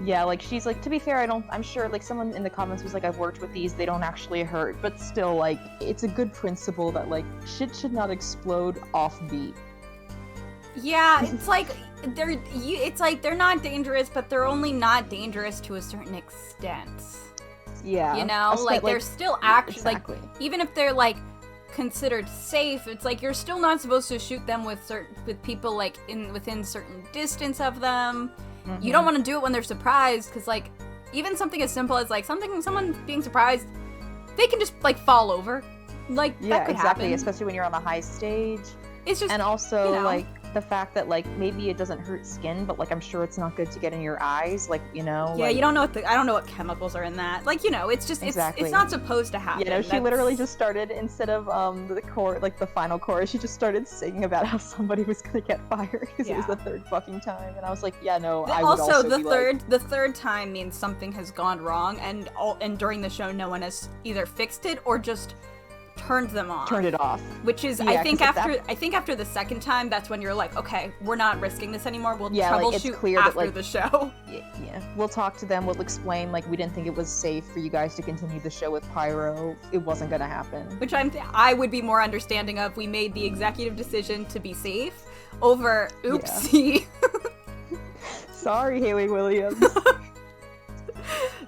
Yeah, like, she's like, to be fair, I'm sure, like, someone in the comments was like, I've worked with these, they don't actually hurt, but still, like, it's a good principle that, like, shit should not explode offbeat. Yeah, it's like, they're not dangerous, but they're only not dangerous to a certain extent. Yeah. You know? Like, they're still actually, exactly. like, even if they're, like, considered safe, it's like, you're still not supposed to shoot them with people, like, within certain distance of them. You don't want to do it when they're surprised, because, like, even something as simple as, like, someone being surprised, they can just, like, fall over. Like, that could happen. Especially when you're on the high stage. It's just, and also, you know, like, the fact that, like, maybe it doesn't hurt skin, but, like, I'm sure it's not good to get in your eyes, like, you know? Yeah, like... you don't know I don't know what chemicals are in that. Like, you know, it's just, it's not supposed to happen. You know, she literally just started, instead of, the final chorus, she just started singing about how somebody was gonna get fired, because it was the 3rd fucking time, and I was like, yeah, no, I would also the be the 3rd time means something has gone wrong, and during the show, no one has either fixed it or just turned them off. Turned it off. Which is, I think after the 2nd time, that's when you're like, okay, we're not risking this anymore. We'll troubleshoot after the show. Yeah. We'll talk to them. We'll explain, like, we didn't think it was safe for you guys to continue the show with pyro. It wasn't gonna happen. Which I would be more understanding of. We made the executive decision to be safe over oopsie. Yeah. Sorry, Haley Williams.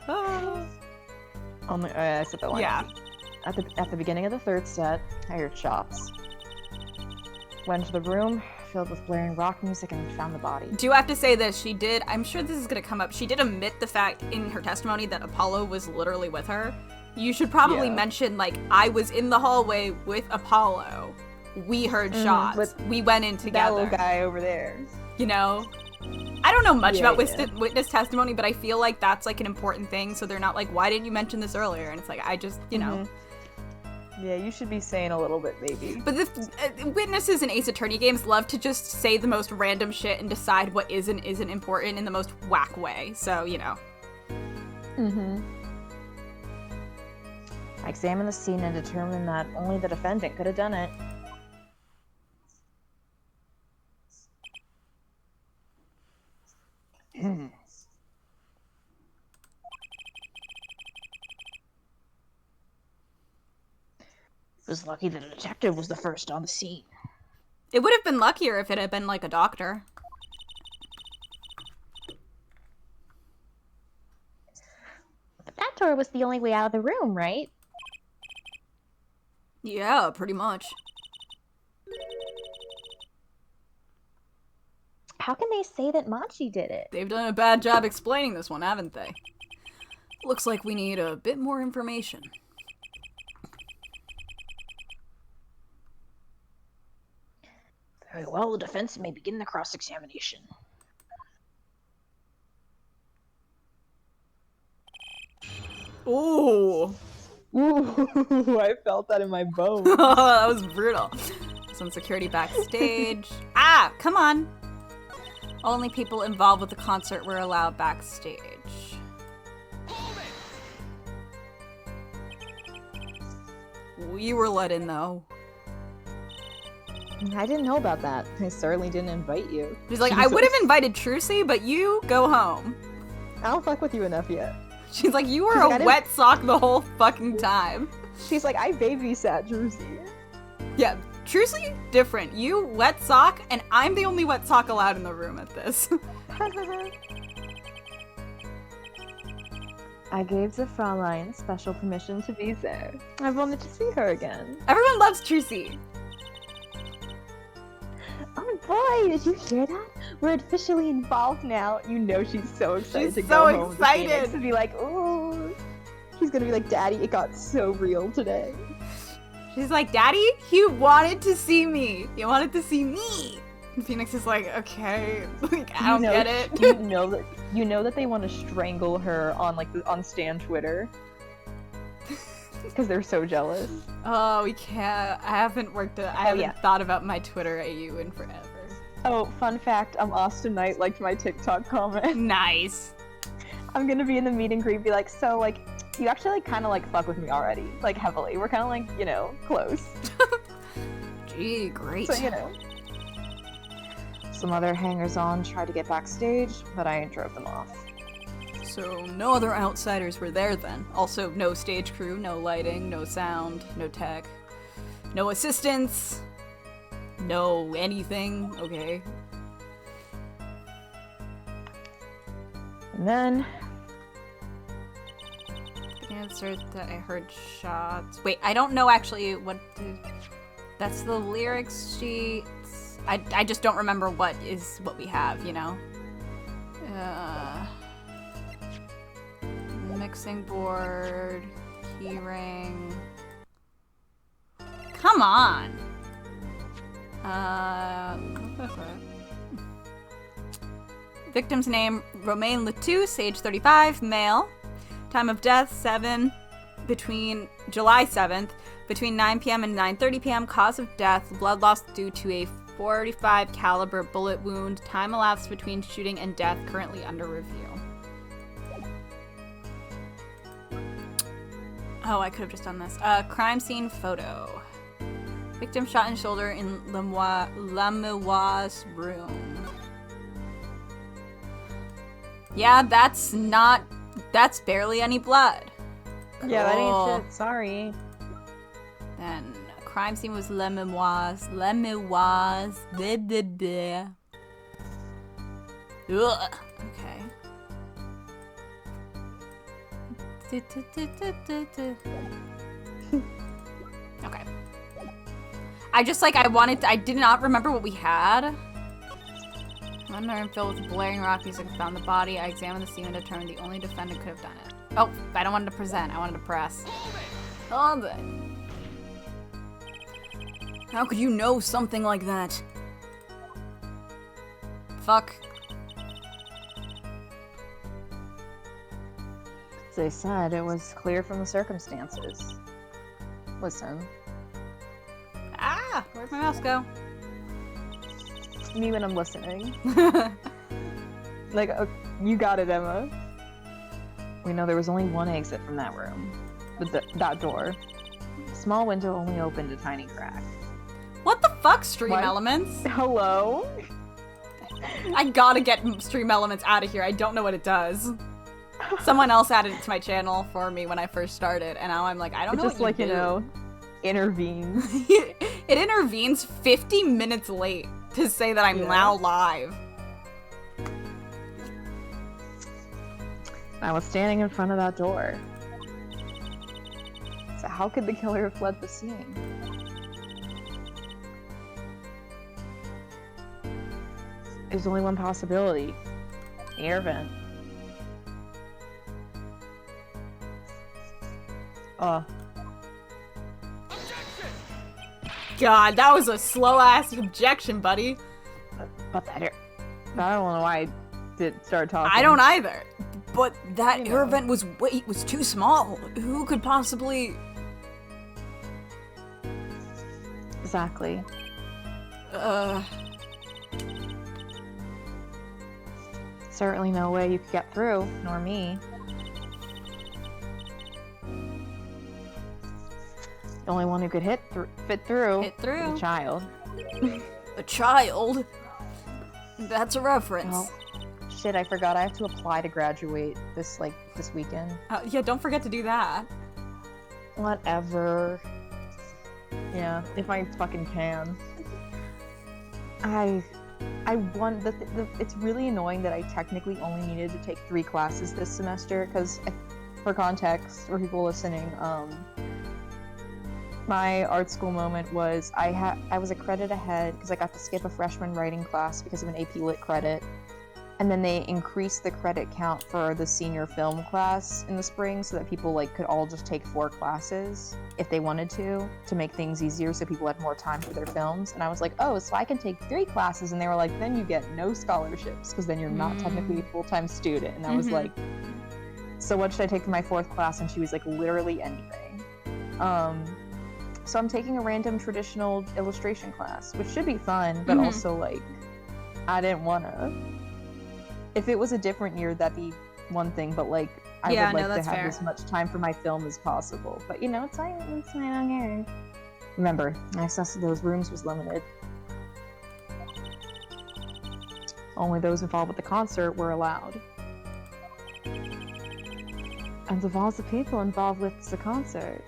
I said that one. Yeah. At the beginning of the 3rd set, I heard shots. Went to the room, filled with blaring rock music, and found the body. Do have to say this, I'm sure this is gonna come up, she did admit the fact in her testimony that Apollo was literally with her. You should probably mention, like, I was in the hallway with Apollo. We heard shots. We went in together. That little guy over there. You know? I don't know much about witness testimony, but I feel like that's, like, an important thing, so they're not like, why didn't you mention this earlier? And it's like, I just, you know... Yeah, you should be saying a little bit, maybe. But witnesses in Ace Attorney games love to just say the most random shit and decide what is and isn't important in the most whack way. So, you know. I examined the scene and determined that only the defendant could have done it. It was lucky the detective was the first on the scene. It would have been luckier if it had been like a doctor. But that door was the only way out of the room, right? Yeah, pretty much. How can they say that Machi did it? They've done a bad job explaining this one, haven't they? Looks like we need a bit more information. Very well, the defense may begin the cross-examination. Ooh. Ooh, I felt that in my bones. That was brutal. Some security backstage. Ah, come on. Only people involved with the concert were allowed backstage. We were let in, though. I didn't know about that. I certainly didn't invite you. She's like, I Jesus. would have invited Trucy, but you go home. I don't fuck with you enough yet. She's like, you were She's like, I a didn't- wet sock the whole fucking time. She's like, I babysat Druzy. Yeah, Trucy, different. You wet sock, and I'm the only wet sock allowed in the room at this. I gave the Fraulein special permission to be there. I wanted to see her again. Everyone loves Trucy. Oh boy, did you hear that? We're officially involved now. You know she's so excited She's to so go home to excited. Phoenix and be like, ooh. She's gonna be like, Daddy, it got so real today. She's like, Daddy, he wanted to see me. He wanted to see me. And Phoenix is like, okay, like, I don't get it. You know that they want to strangle her on on Stan Twitter because they're so jealous. Oh, we can't. I haven't thought about my Twitter AU in forever. Oh, fun fact, Austin Knight liked my TikTok comment. Nice. I'm gonna be in the meet and greet, be like, so like, you actually like kind of like fuck with me already, like heavily. We're kind of like, you know, close. Gee, great. So you know. Some other hangers-on tried to get backstage, but I drove them off. So no other outsiders were there then. Also, no stage crew, no lighting, no sound, no tech, no assistants, no anything. Okay. And then The answer that I heard shots. Wait, I don't know actually what. That's the lyrics sheet. I just don't remember what we have, you know? Mixing board, keyring. Come on! Victim's name, Romain Latouche, age 35, male. Time of death, between July 7th, between 9 p.m. and 9:30 p.m. Cause of death, blood loss due to a .45 caliber bullet wound. Time elapsed between shooting and death, currently under review. Oh, I could have just done this. Crime scene photo. Victim shot in shoulder in Lamois' room. Yeah, that's barely any blood. yeah, that Cool. ain't shit. Sorry. Then crime scene was Lemois. Blah, blah, blah. Ugh. Okay. Okay. I did not remember what we had. One room filled with blaring rock music found the body. I examined the scene and determined the only defendant could have done it. Oh, I don't want to present. I wanted to press. Hold it. How could you know something like that? Fuck. As they said, it was clear from the circumstances. Listen, Ah! Where'd my mouse go? me when I'm listening. Like, you got it, Emma. We know there was only one exit from that room. that door. Small window only opened a tiny crack. What the fuck, Stream What? Elements? Hello? I gotta get Stream Elements out of here. I don't know what it does. Someone else added it to my channel for me when I first started, and now I'm like, I don't It know just what you like, do. intervenes. It intervenes 50 minutes late to say that I'm now live. I was standing in front of that door. So how could the killer have fled the scene? There's only one possibility. The air vent. God, that was a slow-ass objection, buddy. But that air... I don't know why I did start talking. I don't either. But that You air know. vent was too small. Who could possibly... Exactly. Certainly no way you could get through, nor me. The only one who could fit through. Hit through. The child. A child? That's a reference. Oh, shit, I forgot I have to apply to graduate this weekend. Yeah, don't forget to do that. Whatever. Yeah, if I fucking can. I won. It's really annoying that I technically only needed to take 3 classes this semester, because, for context, for people listening, my art school moment was I was a credit ahead because I got to skip a freshman writing class because of an AP Lit credit, and then they increased the credit count for the senior film class in the spring so that people could all just take 4 classes if they wanted to make things easier so people had more time for their films. And I was like, oh, so I can take 3 classes, and they were like, then you get no scholarships because then you're not technically a full-time student. And I was like, so what should I take for my 4th class? And she was like, literally anything. So I'm taking a random traditional illustration class, which should be fun, but also I didn't wanna. If it was a different year, that'd be one thing, but I would like to have as much time for my film as possible. But it's fine, okay. Remember, access to those rooms was limited. Only those involved with the concert were allowed. And of all the people involved with the concert,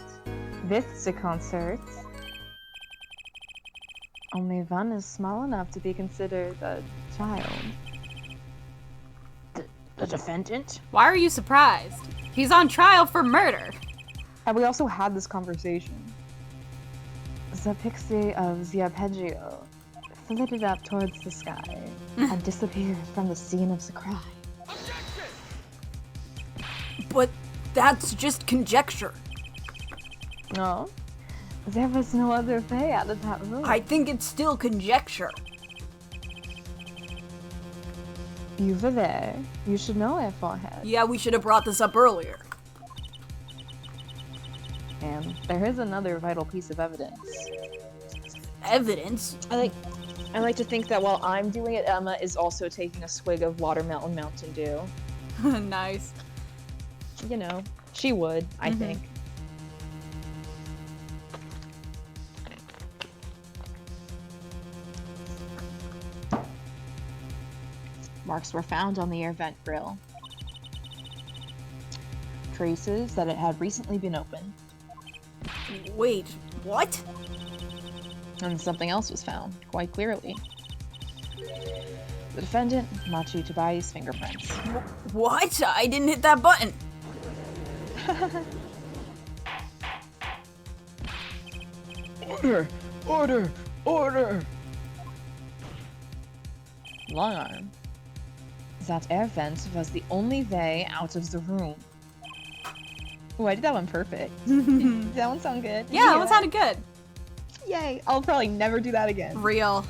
only one is small enough to be considered a child. The defendant? Why are you surprised? He's on trial for murder. And we also had this conversation. The pixie of the arpeggio flitted up towards the sky and disappeared from the scene of the crime. But that's just conjecture. No, there was no other way out of that room. I think it's still conjecture. You were there. You should know it, forehead. Yeah, we should have brought this up earlier. And there is another vital piece of evidence. Evidence? I like to think that while I'm doing it, Emma is also taking a swig of Watermelon Mountain Dew. Nice. She would, I think. Marks were found on the air vent grill. Traces that it had recently been opened. Wait, what? And something else was found, quite clearly. The defendant, Machu Tabai's fingerprints. What? I didn't hit that button. Order! Order! Order! Long arm. That air vent was the only way out of the room. Oh, I did that one perfect. Did that one sound good? Yeah, that one sounded good. Yay! I'll probably never do that again. Real.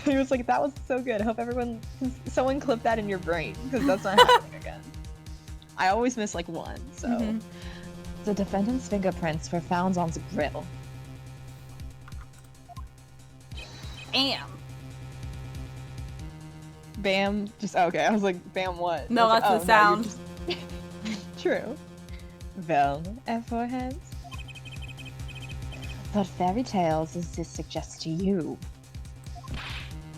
He was like, that was so good. I hope someone clip that in your brain, because that's not happening again. I always miss one, so. The defendant's fingerprints were found on the grill. Damn. Bam, okay. I was like, bam what? No, I was that's like, the sound. True. Well, foreheads. What fairy tales does this suggest to you?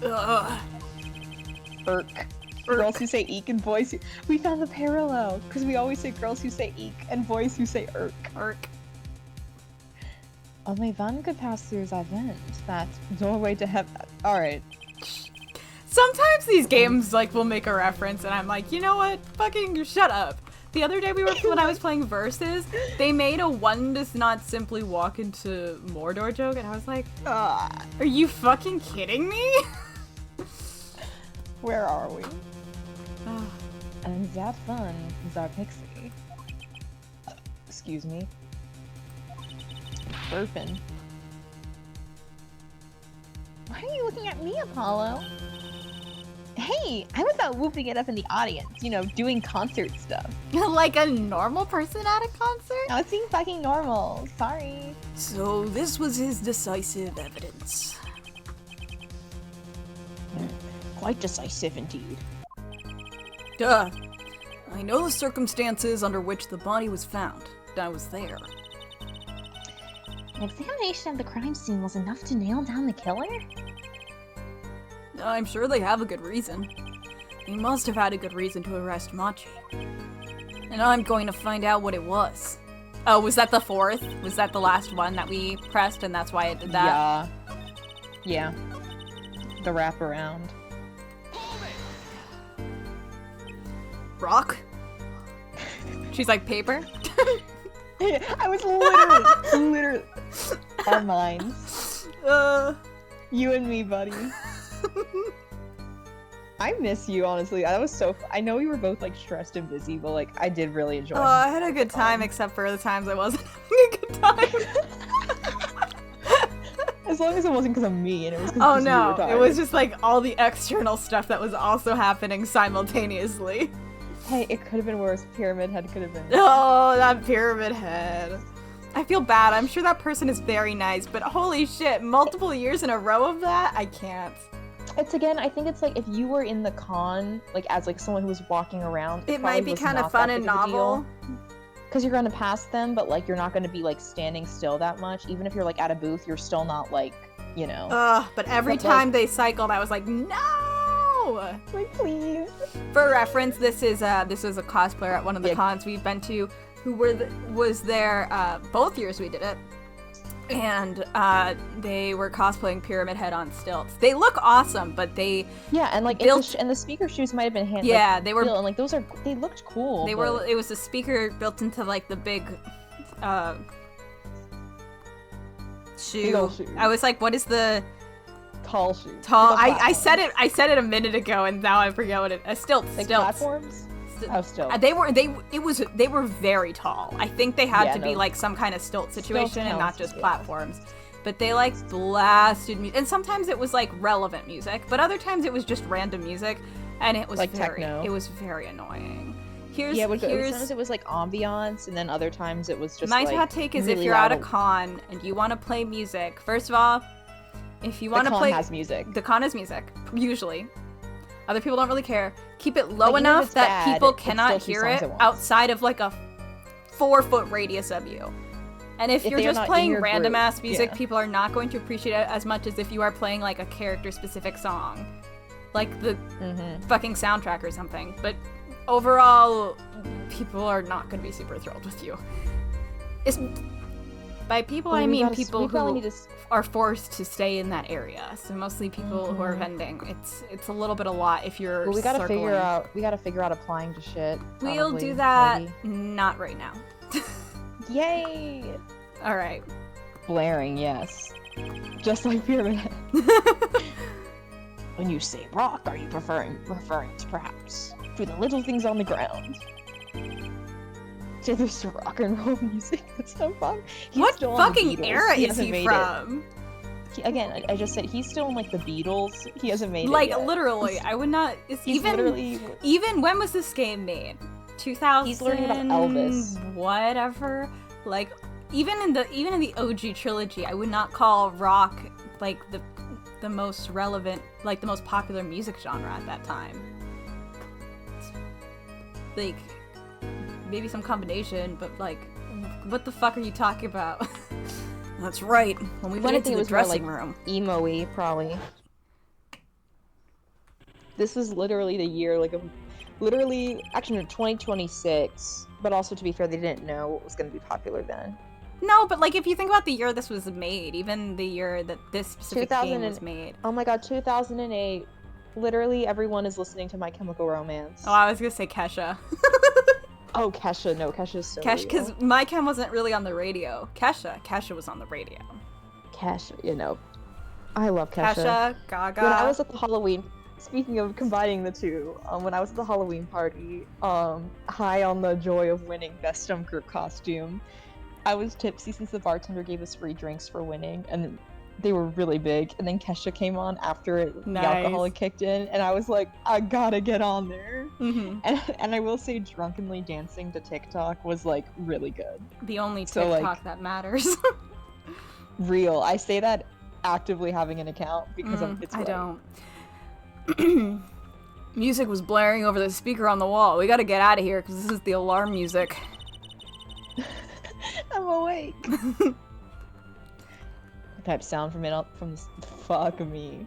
Ugh. Irk. Girls who say eek and boys who... We found the parallel, because we always say girls who say eek and boys who say irk. Irk. Only one could pass through that vent. That doorway to heaven. Alright. Sometimes these games like will make a reference and I'm like, you know what? Fucking shut up. The other day when I was playing Versus, they made a one does not simply walk into Mordor joke and I was like, are you fucking kidding me? Where are we? And that fun is our pixie. Excuse me. Burping. Why are you looking at me, Apollo? Hey, I was out whooping it up in the audience, you know, doing concert stuff. Like a normal person at a concert? I was being fucking normal. Sorry. So this was his decisive evidence. Quite decisive indeed. Duh. I know the circumstances under which the body was found. I was there. An examination of the crime scene was enough to nail down the killer? I'm sure they have a good reason. They must have had a good reason to arrest Machi. And I'm going to find out what it was. Oh, was that the fourth? Was that the last one that we pressed and that's why it did that? Yeah. The wraparound. Rock? She's like, paper? I was literally our minds. You and me, buddy. I miss you, honestly. That was so I know we were both like stressed and busy, but like I did really enjoy it. Oh, I had a good time except for the times I wasn't having a good time. As long as it wasn't because of me and it was because Oh you were no, tired. it was just like all the external stuff that was also happening simultaneously. Hey, it could have been worse. Pyramid Head could have been. Oh, that pyramid head. I feel bad. I'm sure that person is very nice, but holy shit, multiple years in a row of that? I can't. It's again, I think it's like if you were in the con, like as like someone who was walking around. It might be kind of fun and novel. Because you're gonna pass them, but like you're not gonna be like standing still that much. Even if you're like at a booth, you're still not like, you know. But every time they cycled, I was like, no! Like, please. For reference, this is a cosplayer at one of the cons we've been to, who was there both years we did it, and they were cosplaying Pyramid Head on stilts. They look awesome, but they and like built and the speaker shoes might have been hand. Yeah, like, they were built, and like those they looked cool. They were. It was a speaker built into like the big shoe. Big old shoe. I was like, what is the tall shoe? tall? I said it a minute ago, and now I forget what it. Stilts. Like stilts. platforms. Oh, still. They were very tall. I think they had to be like some kind of stilt situation and not just platforms. But they like blasted music, and sometimes it was like relevant music, but other times it was just random music, and it was like very, techno. It was very annoying. Sometimes it was like ambiance, and then other times it was just my like, hot take is really if you're at a loud. con and you want to play music, first of all, if you want to play, the con has music. The con has music usually. Other people don't really care. Keep it low Like, even if enough it's that bad, people it's cannot still two hear songs it at once. outside of like a 4-foot radius of you. And if you're they are just not in playing your random group, ass music, yeah. people are not going to appreciate it as much as if you are playing like a character specific song. Like the fucking soundtrack or something. But overall, people are not going to be super thrilled with you. By people, I mean people who are forced to stay in that area. So mostly people who are vending. It's a little bit a lot if you're we gotta circling. figure out applying to shit. We'll probably, do that. maybe. Not right now. Yay! All right. Blaring, yes. Just like Pyramid Head. When you say rock, are you referring to perhaps To the little things on the ground. To this rock and roll music. That's so fun. He's What still on the fucking Beatles. era is hasn't he made from? Again, I just said he's still in like the Beatles. He hasn't made Like it yet. literally, I would not. It's He's even literally even when was this game made? 2000. He's learning about Elvis. Whatever. Like even in the OG trilogy, I would not call rock like the most relevant, like the most popular music genre at that time. Like maybe some combination, but like, what the fuck are you talking about? That's right. When we went into the dressing room. Emo-y, probably. This was literally the year, like, actually, no, 2026. But also, to be fair, they didn't know what was going to be popular then. No, but like, if you think about the year this was made, even the year that this specific game was made. Oh my god, 2008. Literally, everyone is listening to My Chemical Romance. Oh, I was gonna say Kesha. Oh, Kesha. No, Kesha's so Kesha, because real. My Chem wasn't really on the radio. Kesha was on the radio. Kesha, you know. I love Kesha. Kesha, Gaga. When I was at the Halloween, speaking of combining the two, when I was at the Halloween party, high on the joy of winning Best Group Costume, I was tipsy since the bartender gave us free drinks for winning, and they were really big. And then Kesha came on after the alcohol had kicked in, and I was like, I gotta get on there. Mm-hmm. And I will say, drunkenly dancing to TikTok was like really good. The only So, TikTok like, that matters. Real. I say that actively having an account because it's I right. don't. Music was blaring over the speaker on the wall. We gotta get out of here because this is the alarm music. I'm awake. Pipe sound from the fuck me.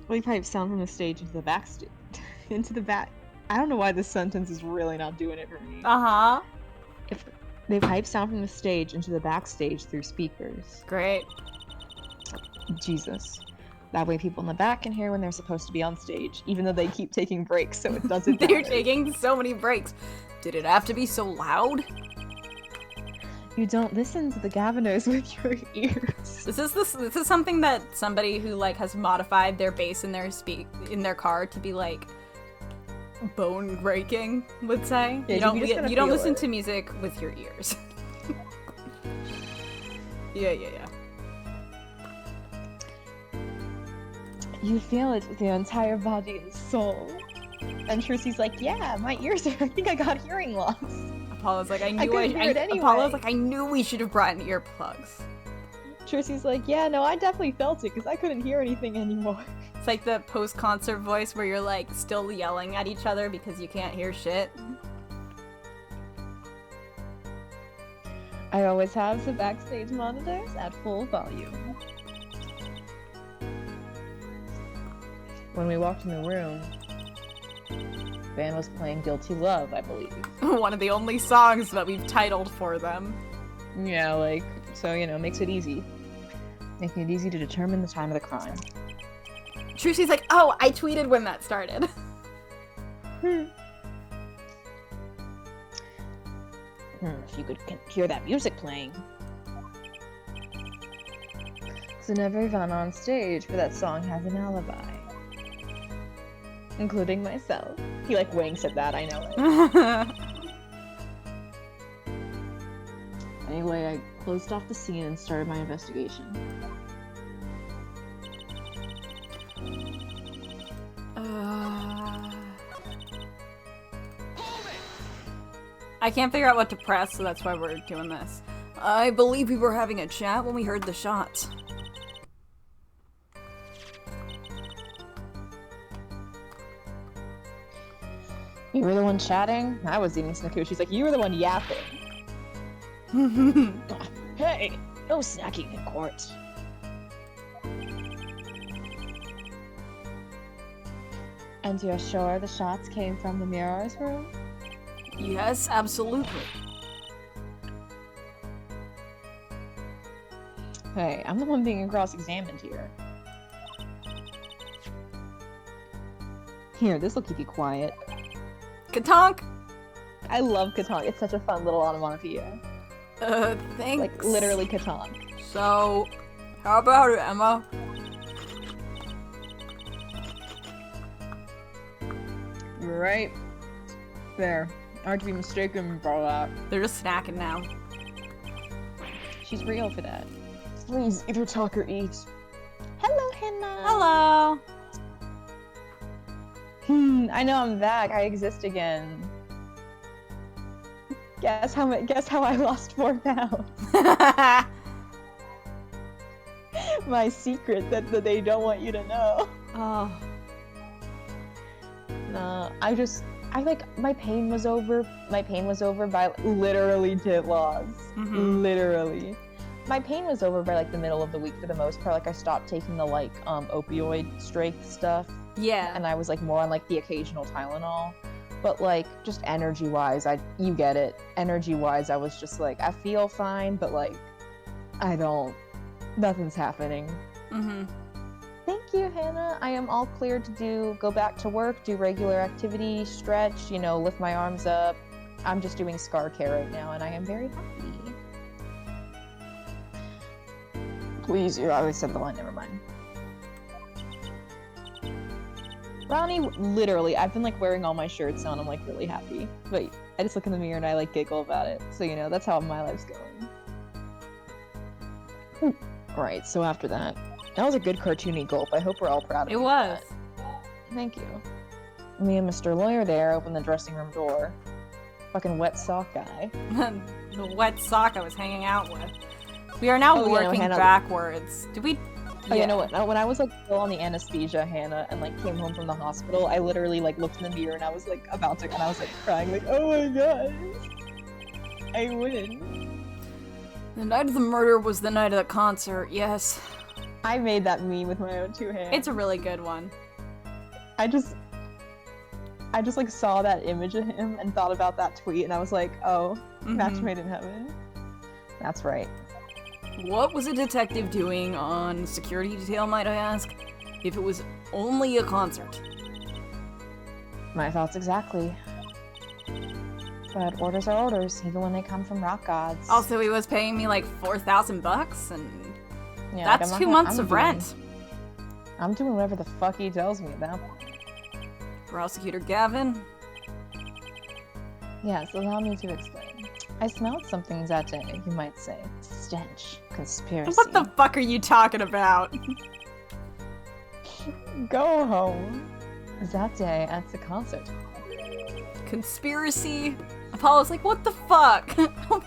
We pipe sound from the stage into the backstage, into the back. I don't know why this sentence is really not doing it for me. If they pipe sound from the stage into the backstage through speakers. Great. Jesus. That way people in the back can hear when they're supposed to be on stage, even though they keep taking breaks, so it doesn't matter. They're taking so many breaks. Did it have to be so loud? You don't listen to the Gaviners with your ears. This is something that somebody who like has modified their bass in their car to be like bone breaking would say. Yeah, you don't listen to music with your ears. Yeah. You feel it with your entire body and soul. And Trussy's like, yeah, my ears I think I got hearing loss. Apollo's like, Apollo's like, I knew we should have brought in earplugs. Trussy's like, yeah, no, I definitely felt it because I couldn't hear anything anymore. It's like the post-concert voice where you're like still yelling at each other because you can't hear shit. I always have the backstage monitors at full volume. When we walked in the room, the band was playing Guilty Love, I believe. One of the only songs that we've titled for them. Yeah, like, so, you know, makes it easy. Making it easy to determine the time of the crime. Trussy's like, oh, I tweeted when that started. If you could hear that music playing. So everyone on stage for that song has an alibi. Including myself. He like winks at that, I know it. Anyway, I closed off the scene and started my investigation. I can't figure out what to press, so that's why we're doing this. I believe we were having a chat when we heard the shots. You were the one chatting? I was eating snacku. She's like, you were the one yapping. Hey, no snacking in court. And you're sure the shots came from the mirror's room? Yes, absolutely. Hey, I'm the one being cross-examined here. Here, this'll keep you quiet. Katonk! I love Katonk. It's such a fun little onomatopoeia. Thanks. Like, literally Katonk. So, how about it, Emma? You're right. There. Aren't to be mistaken for that. They're just snacking now. She's real for that. Please, either talk or eat. Hello, Hannah. Hello! I know I'm back. I exist again. Guess how I lost 4 pounds. My secret that they don't want you to know. Oh. Nah, my pain was over. My pain was over by literally tit loss. Literally. My pain was over by like the middle of the week for the most part. Like I stopped taking the like opioid strength stuff. Yeah. And I was like more on like the occasional Tylenol. But like just energy wise, you get it. Energy wise, I was just like, I feel fine, but like nothing's happening. Thank you, Hannah. I am all clear to go back to work, do regular activity, stretch, lift my arms up. I'm just doing scar care right now, and I am very happy. Please, I always said the line, never mind. Ronnie, literally, I've been like wearing all my shirts now and I'm like really happy. But I just look in the mirror and I like giggle about it. So, that's how my life's going. Alright, so after that was a good cartoony gulp. I hope we're all proud of it. It was. Thank you. Me and Mr. Lawyer there opened the dressing room door. Fucking wet sock guy. The wet sock I was hanging out with. We are now working backwards. Did we? Oh, you know what? When I was like still on the anesthesia, Hannah, and like came home from the hospital, I literally like looked in the mirror and I was like and I was like crying, like, oh my god, I win. The night of the murder was the night of the concert. Yes. I made that meme with my own 2 hands. It's a really good one. I just like saw that image of him and thought about that tweet, and I was like, oh, match made in heaven. That's right. What was a detective doing on security detail, might I ask? If it was only a concert. My thoughts exactly. But orders are orders, even when they come from rock gods. Also, he was paying me like $4,000, and yeah, that's 2 months of rent. I'm doing whatever the fuck he tells me at that point. Prosecutor Gavin? Yes, allow me to explain. I smelled something that day, you might say. Stench. Conspiracy. What the fuck are you talking about? Go home. That day at the concert. Conspiracy? Apollo's like, what the fuck?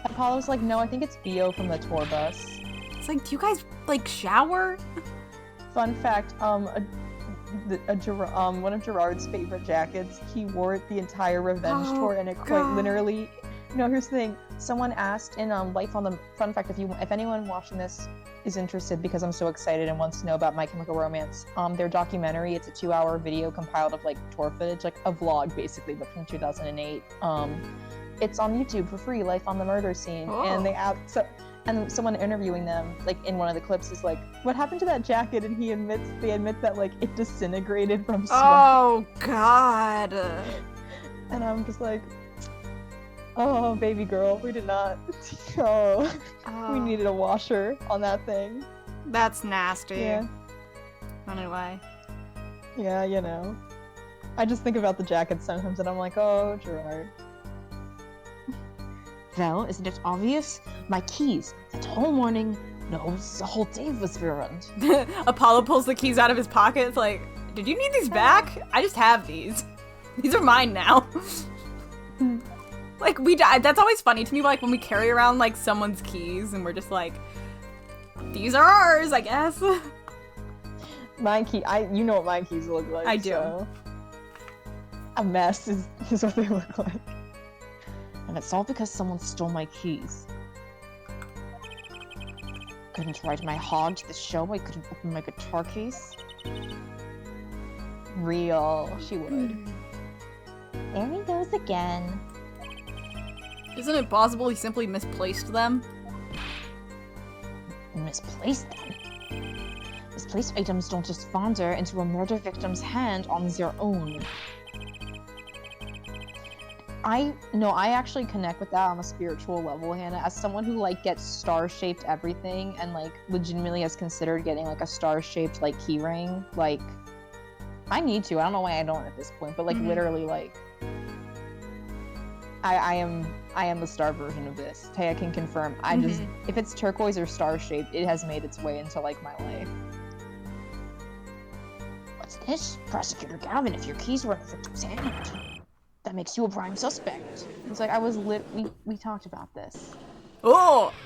Apollo's like, no, I think it's Bio from the tour bus. It's like, do you guys, like, shower? Fun fact, one of Gerard's favorite jackets, he wore it the entire Revenge tour, and it quite literally... No, here's the thing. Someone asked in Life on the... Fun fact, if anyone watching this is interested, because I'm so excited and wants to know about My Chemical Romance, their documentary, it's a 2-hour video compiled of, like, tour footage, like a vlog, basically, but from 2008. It's on YouTube for free, Life on the Murder Scene. Oh. And they asked... And someone interviewing them, like, in one of the clips is like, what happened to that jacket? And they admit that, like, it disintegrated from sweat. Oh, God. And I'm just like... Oh, baby girl, we did not. We needed a washer on that thing. That's nasty. Yeah. Anyway. Yeah, I just think about the jacket sometimes and I'm like, oh, Gerard. Well, isn't it obvious? My keys. That whole morning, no, the whole day was ruined. Apollo pulls the keys out of his pocket. It's like, did you need these back? I just have these. These are mine now. Like, that's always funny to me, like, when we carry around, like, someone's keys, and we're just like, these are ours, I guess. My key, you know what my keys look like. I do. So. A mess is what they look like. And it's all because someone stole my keys. Couldn't ride my hog to the show, I couldn't open my guitar case. Real, she would. There he goes again. Isn't it possible he simply misplaced them? Misplaced them? Misplaced items don't just wander into a murder victim's hand on their own. I actually connect with that on a spiritual level, Hannah. As someone who, like, gets star-shaped everything and, like, legitimately has considered getting, like, a star-shaped, like, key ring, like, I need to. I don't know why I don't at this point, but, like, literally, like, I am the star version of this. Tay, I can confirm. I just, if it's turquoise or star-shaped, it has made its way into, like, my life. What's this? Prosecutor Gavin, if your keys were in the victim's hand, that makes you a prime suspect. It's like, we talked about this. That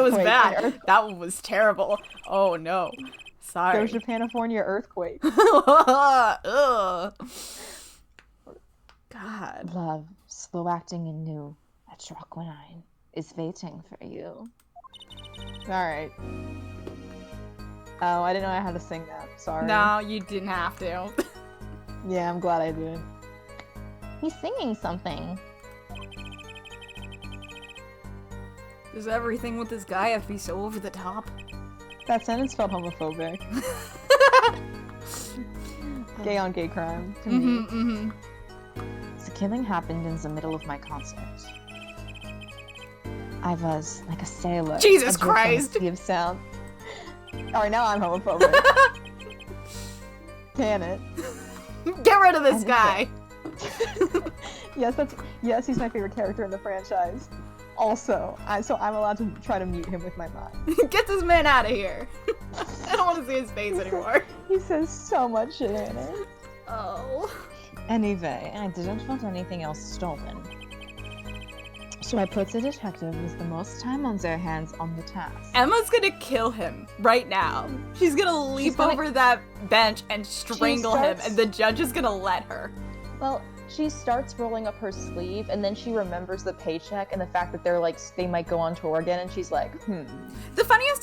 was bad. That one was terrible. Oh no. Sorry. There's Japanifornia earthquake. Ugh. God. Love, slow acting and new, at Shrock-Quinine, is waiting for you. Alright. Oh, I didn't know I had to sing that. Sorry. No, you didn't have to. Yeah, I'm glad I did. He's singing something. Does everything with this guy have to be so over the top? That sentence felt homophobic. Gay on gay crime to me. The killing happened in the middle of my concert. I was like a sailor. Jesus adrift on the Christ! sea of sound. Alright, now I'm homophobic. Can it? Get rid of this guy. Yes, he's my favorite character in the franchise. Also, so I'm allowed to try to mute him with my mind. Get this man out of here. I don't want to see his face anymore. He says so much shit in it. Oh. Anyway, I didn't want anything else stolen. So I put the detective with the most time on their hands on the task. Emma's gonna kill him right now. She's gonna leap over that bench and strangle him, and the judge is gonna let her. Well, she starts rolling up her sleeve, and then she remembers the paycheck and the fact that they're like they might go on tour again, and she's like, The funniest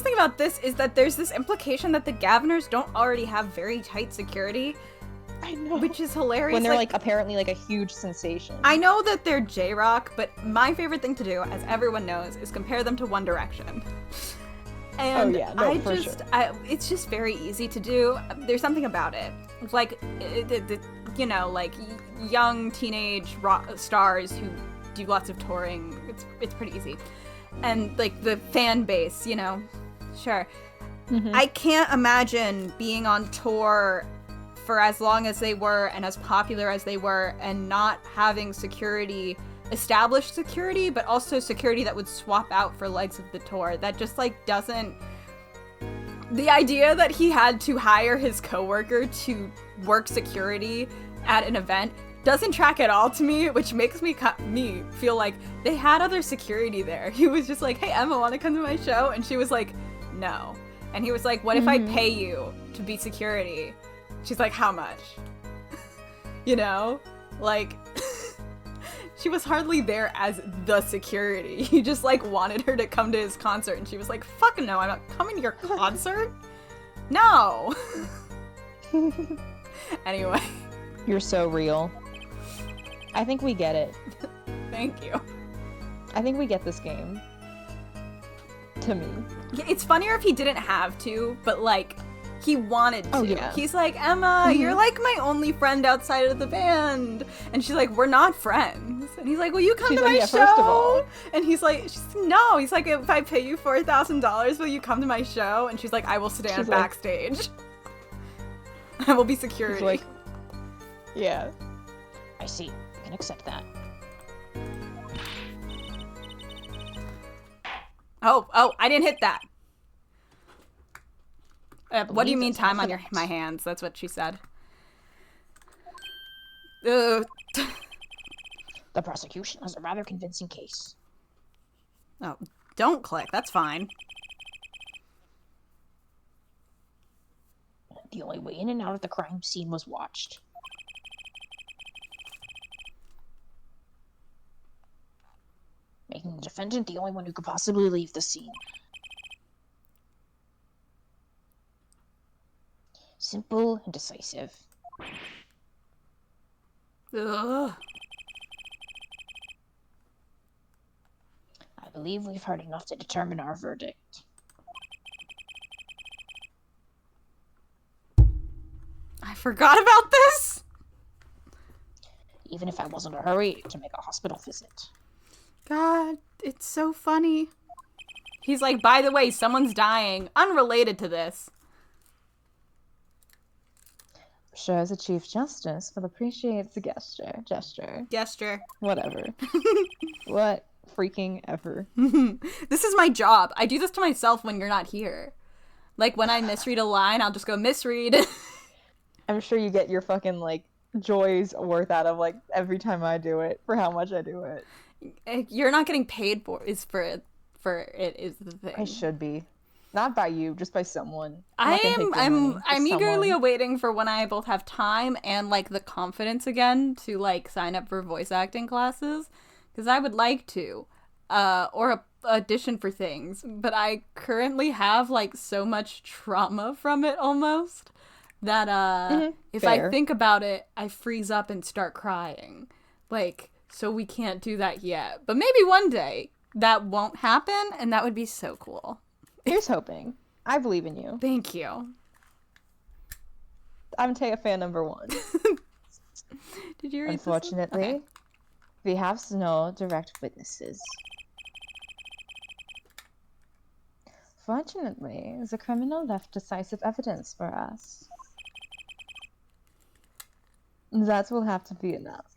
thing about this is that there's this implication that the Gaviners don't already have very tight security. I know. Which is hilarious. When they're like apparently like a huge sensation. I know that they're J-Rock, but my favorite thing to do, as everyone knows, is compare them to One Direction. And it's just very easy to do. There's something about it. Like, like young teenage rock stars who do lots of touring. It's pretty easy. And like the fan base, sure. I can't imagine being on tour for as long as they were and as popular as they were and not having established security, but also security that would swap out for legs of the tour. That just doesn't... The idea that he had to hire his coworker to work security at an event doesn't track at all to me, which makes me feel like they had other security there. He was just like, hey, Emma, want to come to my show? And she was like, no. And he was like, what if I pay you to be security? She's like, how much? She was hardly there as the security. He just wanted her to come to his concert, and she was like, fuck no, I'm not coming to your concert. No. Anyway. You're so real. I think we get it. Thank you. I think we get this game. To me. Yeah, it's funnier if he didn't have to, but he wanted to. Oh, yeah. He's like, Emma, you're my only friend outside of the band. And she's like, we're not friends. And he's like, will you come to my show? First of all. And he's like, no. He's like, if I pay you $4,000, will you come to my show? And she's like, I will stand backstage. I will be security. Yeah. I see. I can accept that. Oh, I didn't hit that. What do you mean time on my hands? That's what she said. The prosecution has a rather convincing case. Oh, don't click. That's fine. The only way in and out of the crime scene was watched. Making the defendant the only one who could possibly leave the scene. Simple and decisive. Ugh. I believe we've heard enough to determine our verdict. I forgot about this? Even if I wasn't in a hurry to make a hospital visit. God, it's so funny. He's like, by the way, someone's dying. Unrelated to this. Sure, as a Chief Justice, but appreciates the gesture. Whatever. What freaking ever. This is my job. I do this to myself when you're not here. When I misread a line, I'll just go misread. I'm sure you get your fucking, joy's worth out of, every time I do it, for how much I do it. You're not getting paid for it is the thing. I should be. Not by you, just by someone. I'm not gonna take your money, just I'm eagerly someone. awaiting for when I both have time and like the confidence again to like sign up for voice acting classes, because I would like to, or audition for things, but I currently have like so much trauma from it almost that if I fair. think about it, I freeze up and start crying. Like, so we can't do that yet, but maybe one day that won't happen, and that would be so cool. Here's hoping. I believe in you. Thank you. I'm Taya fan number 1. Did you read Unfortunately, this one? Okay. we have no direct witnesses. Fortunately, the criminal left decisive evidence for us. That will have to be enough.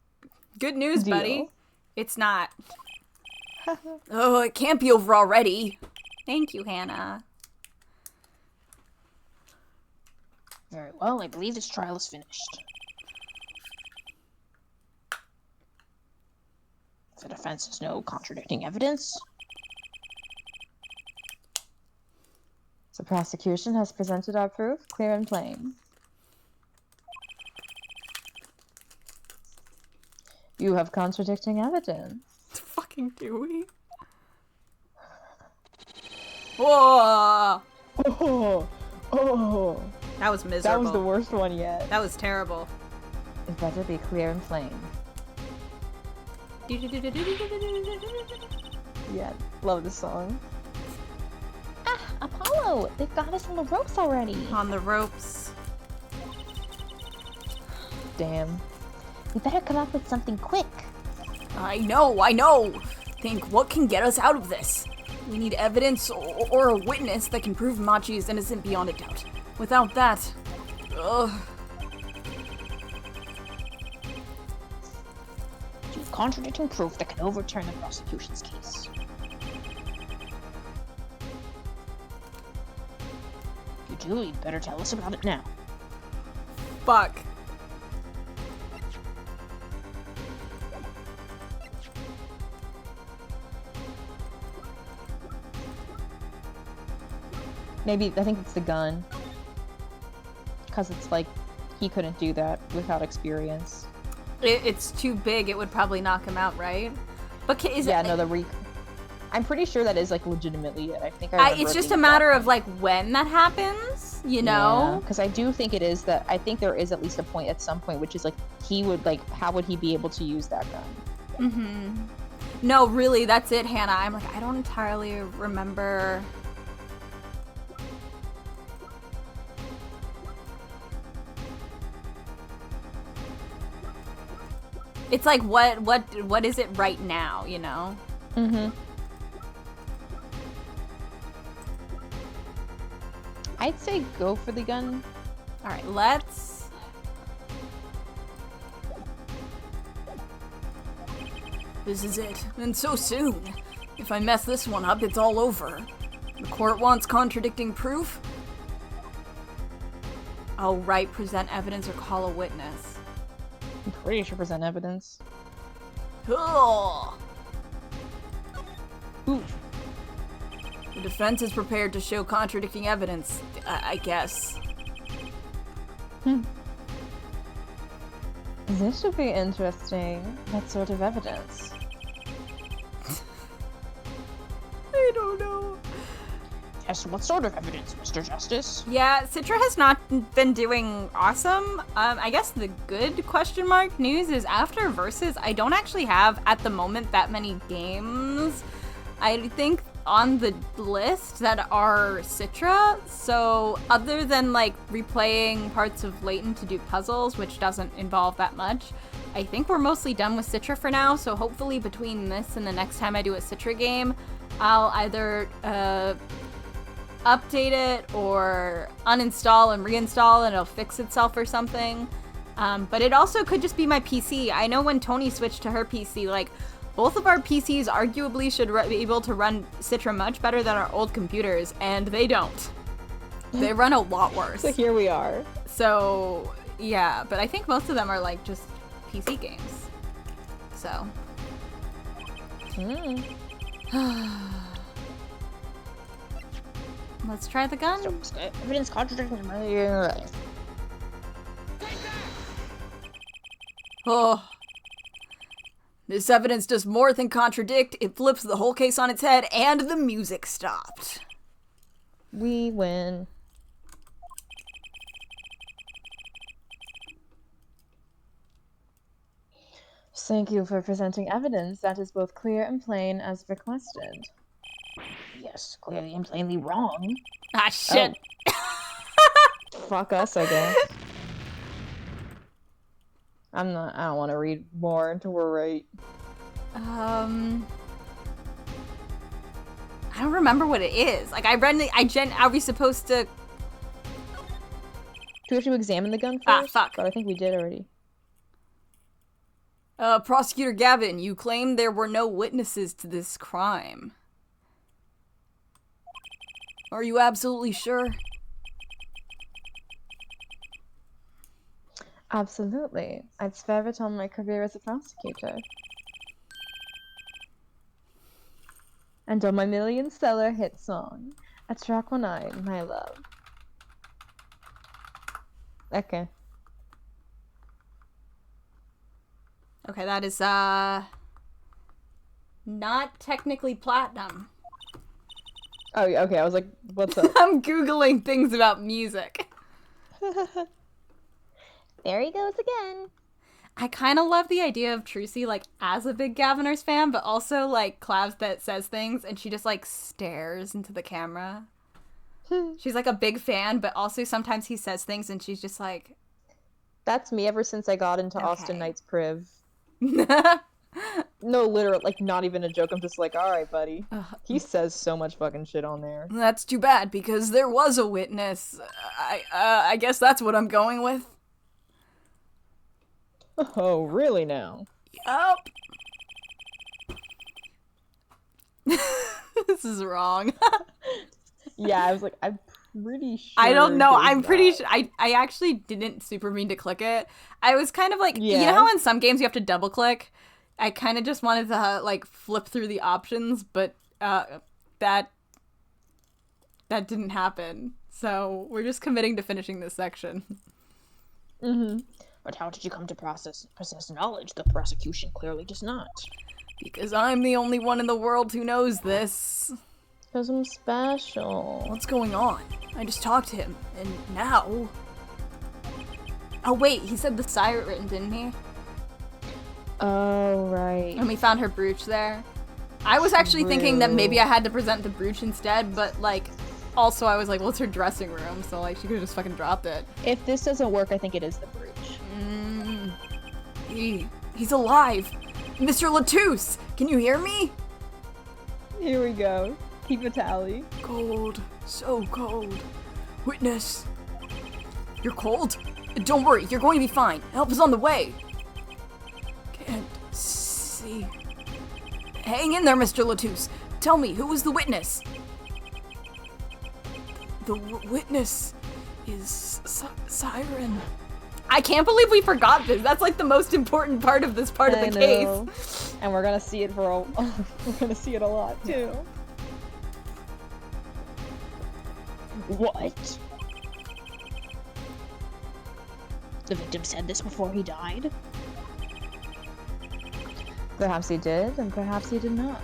Good news, Deal. buddy. It's not. Oh, it can't be over already. Thank you, Hannah. Very well, I believe this trial is finished. The defense has no contradicting evidence. The prosecution has presented our proof clear and plain. You have contradicting evidence. Fucking do we? Whoa! Oh, That was miserable. that was the worst one yet. That was terrible. It better be clear and plain. Yeah, love this song. Ah, Apollo! They've got us on the ropes already. On the ropes. Damn. We better come up with something quick. I know. Think, what can get us out of this? We need evidence or a witness that can prove Machi is innocent beyond a doubt. Without that, ugh. You have contradicting proof that can overturn the prosecution's case. If you do, you'd better tell us about it now. Fuck. Maybe, I think it's the gun. Because it's like, he couldn't do that without experience. It's too big, it would probably knock him out, right? But is Yeah, it... no, I'm pretty sure that is like legitimately it. I think I remember it's it just a being matter brought of like when that happens, you know? Because I do think it is that, I think there is at least a point at some point, which is like, he would like, how would he be able to use that gun? Mm-hmm. No, really, that's it, Hannah. I'm like, I don't entirely remember... It's like, what is it right now, you know? Mm-hmm. I'd say go for the gun. Alright, let's... This is it. And so soon. If I mess this one up, it's all over. The court wants contradicting proof. I'll write, present evidence, or call a witness. I'm pretty sure present evidence. Ugh. Ooh. The defense is prepared to show contradicting evidence, I guess. This should be interesting. What sort of evidence? I don't know. Yes, what sort of evidence, Mr. Justice? Yeah, Citra has not been doing awesome. I guess the good question mark news is after Versus, I don't actually have, at the moment, that many games, I think, on the list that are Citra. So other than, like, replaying parts of Layton to do puzzles, which doesn't involve that much, I think we're mostly done with Citra for now. So hopefully between this and the next time I do a Citra game, I'll either, update it or uninstall and reinstall and it'll fix itself or something. But it also could just be my PC. I know when Tony switched to her PC, like, both of our PCs arguably should be able to run Citra much better than our old computers, and they don't. They run a lot worse. So here we are. So, yeah, but I think most of them are, like, just PC games. So. Let's try the gun. Evidence contradicting my. Oh. This evidence does more than contradict. It flips the whole case on its head, and the music stopped. We win. Thank you for presenting evidence that is both clear and plain as requested. Yes, clearly and plainly wrong. Ah, shit. Fuck us, I guess. I don't want to read more until we're right. I don't remember what it is. Like, are we supposed to... Do we have to examine the gun first? Ah, fuck. But I think we did already. Prosecutor Gavin, you claim there were no witnesses to this crime. Are you absolutely sure? Absolutely. I'd swear it on my career as a prosecutor. And on my million-seller hit song, A Track One Eye, My Love. Okay. Okay, that is, not technically platinum. Oh, yeah, okay, I was like, what's up? I'm Googling things about music. There he goes again. I kind of love the idea of Trucy, like, as a big Gaviners fan, but also, like, Clavs that says things, and she just, like, stares into the camera. She's, like, a big fan, but also sometimes he says things, and she's just like... That's me ever since I got into Okay. Austin Knight's Priv. No, literally, like, not even a joke. I'm just like, alright, buddy. He says so much fucking shit on there. That's too bad, because there was a witness. I guess that's what I'm going with. Oh, really now? Yup. This is wrong. Yeah, I was like, I'm pretty sure. I don't know. there's I'm pretty not. sure. I actually didn't super mean to click it. I was kind of like, you know Yeah. how in some games you have to double click? I kind of just wanted to like flip through the options, but that didn't happen. So we're just committing to finishing this section. Mm-hmm. But how did you come to possess knowledge? The prosecution clearly does not. Because I'm the only one in the world who knows this. Because I'm special. What's going on? I just talked to him, and now... Oh wait, he said the siren, didn't he? Oh, right. And we found her brooch there. I was actually thinking that maybe I had to present the brooch instead, but like, also I was like, well, it's her dressing room, so like, she could've just fucking dropped it. If this doesn't work, I think it is the brooch. He's alive! Mr. Latouche! Can you hear me? Here we go. Keep a tally. Cold. So cold. Witness. You're cold? Don't worry, you're going to be fine. Help is on the way. Can't see. Hang in there, Mr. Latouche. Tell me, who was the witness? The witness is Siren. I can't believe we forgot this. That's like the most important part of this part of the case. And we're gonna see it we're gonna see it a lot too. What? The victim said this before he died? Perhaps he did, and perhaps he did not.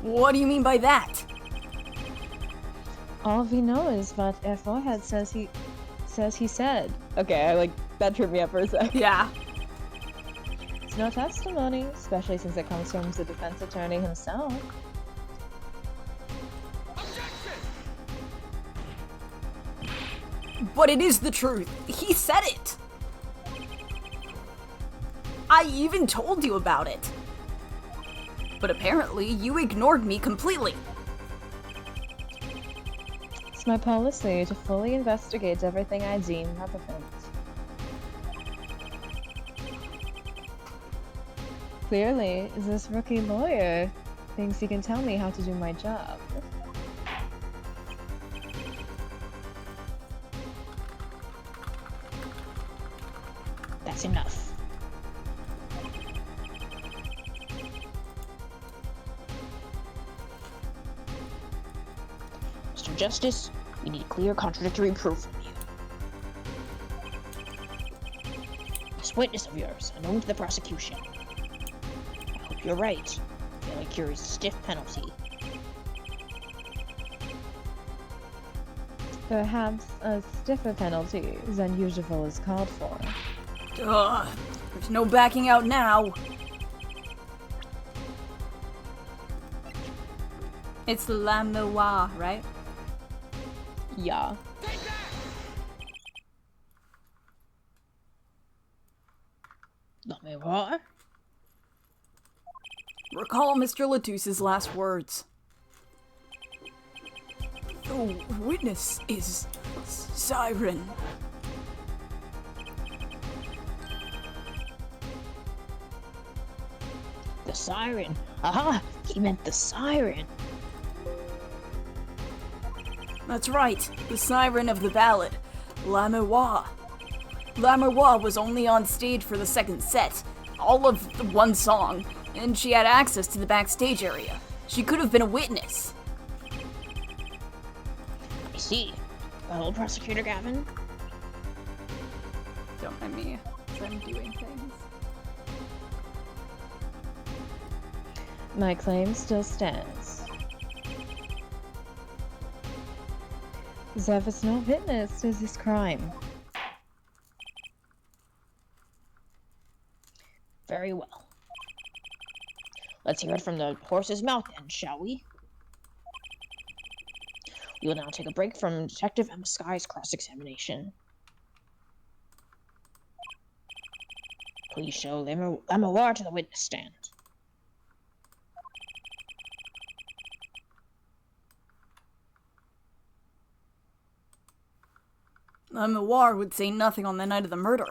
What do you mean by that? All we know is what our forehead says he said. Okay, I that tripped me up for a sec. Yeah. It's no testimony, especially since it comes from the defense attorney himself. But it is the truth. He said it. I even told you about it. But apparently you ignored me completely. It's my policy to fully investigate everything I deem relevant. Clearly, this rookie lawyer thinks he can tell me how to do my job. That's enough. Mr. Justice, we need clear contradictory proof from you. This witness of yours, unknown to the prosecution. I hope you're right. Failure carries a stiff penalty. Perhaps a stiffer penalty than usual is called for. Ugh, there's no backing out now. It's La Miwa, right? Yeah. Let me what? Recall Mr. Latus's last words. The witness is Siren. The siren. Aha! He meant the siren. That's right, the siren of the ballad, La Miwa. La Miwa was only on stage for the second set, all of the one song, and she had access to the backstage area. She could have been a witness. I see. Well, Prosecutor Gavin, Don't mind me, 'cause I'm doing things. My claim still stands. There was no witness to this crime. very well. Let's hear it from the horse's mouth then, shall we? We will now take a break from Detective Emma Sky's cross-examination. Please show Lemoir to the witness stand. Lemoir would say nothing on the night of the murder.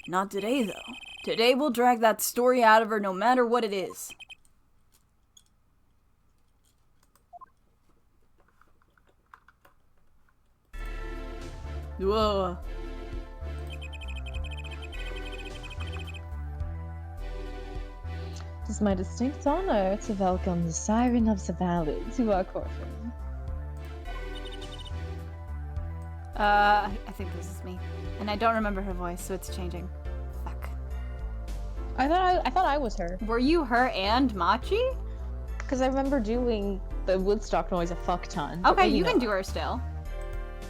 Not today, though. Today we'll drag that story out of her no matter what it is. Whoa. It is my distinct honor to welcome the Siren of the Ballad to our courtroom. I think this is me. And I don't remember her voice, so it's changing. Fuck. I thought I was her. Were you her and Machi? Because I remember doing the Woodstock noise a fuck ton. but Okay, maybe you can not. do her still.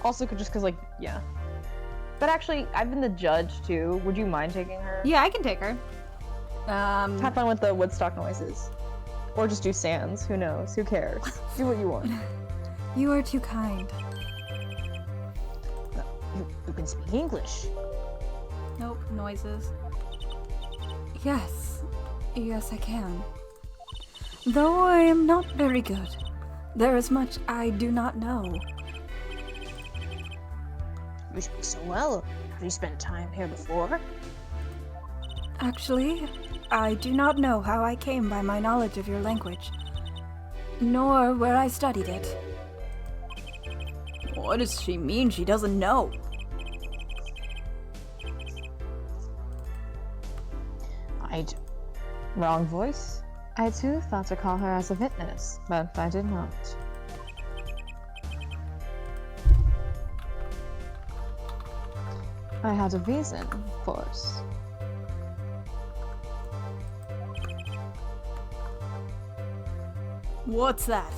Also, just because, like, yeah. But actually, I've been the judge, too. Would you mind taking her? Yeah, I can take her. Have fun with the Woodstock noises. Or just do Sans. Who knows? Who cares? Do what you want. You are too kind. You can speak English. Nope, noises. Yes. Yes, I can. Though I am not very good. There is much I do not know. You speak so well. Have you spent time here before? Actually, I do not know how I came by my knowledge of your language, nor where I studied it. What does she mean she doesn't know? Wrong voice? I too thought to call her as a witness, but I did not. I had a reason, of course. What's that?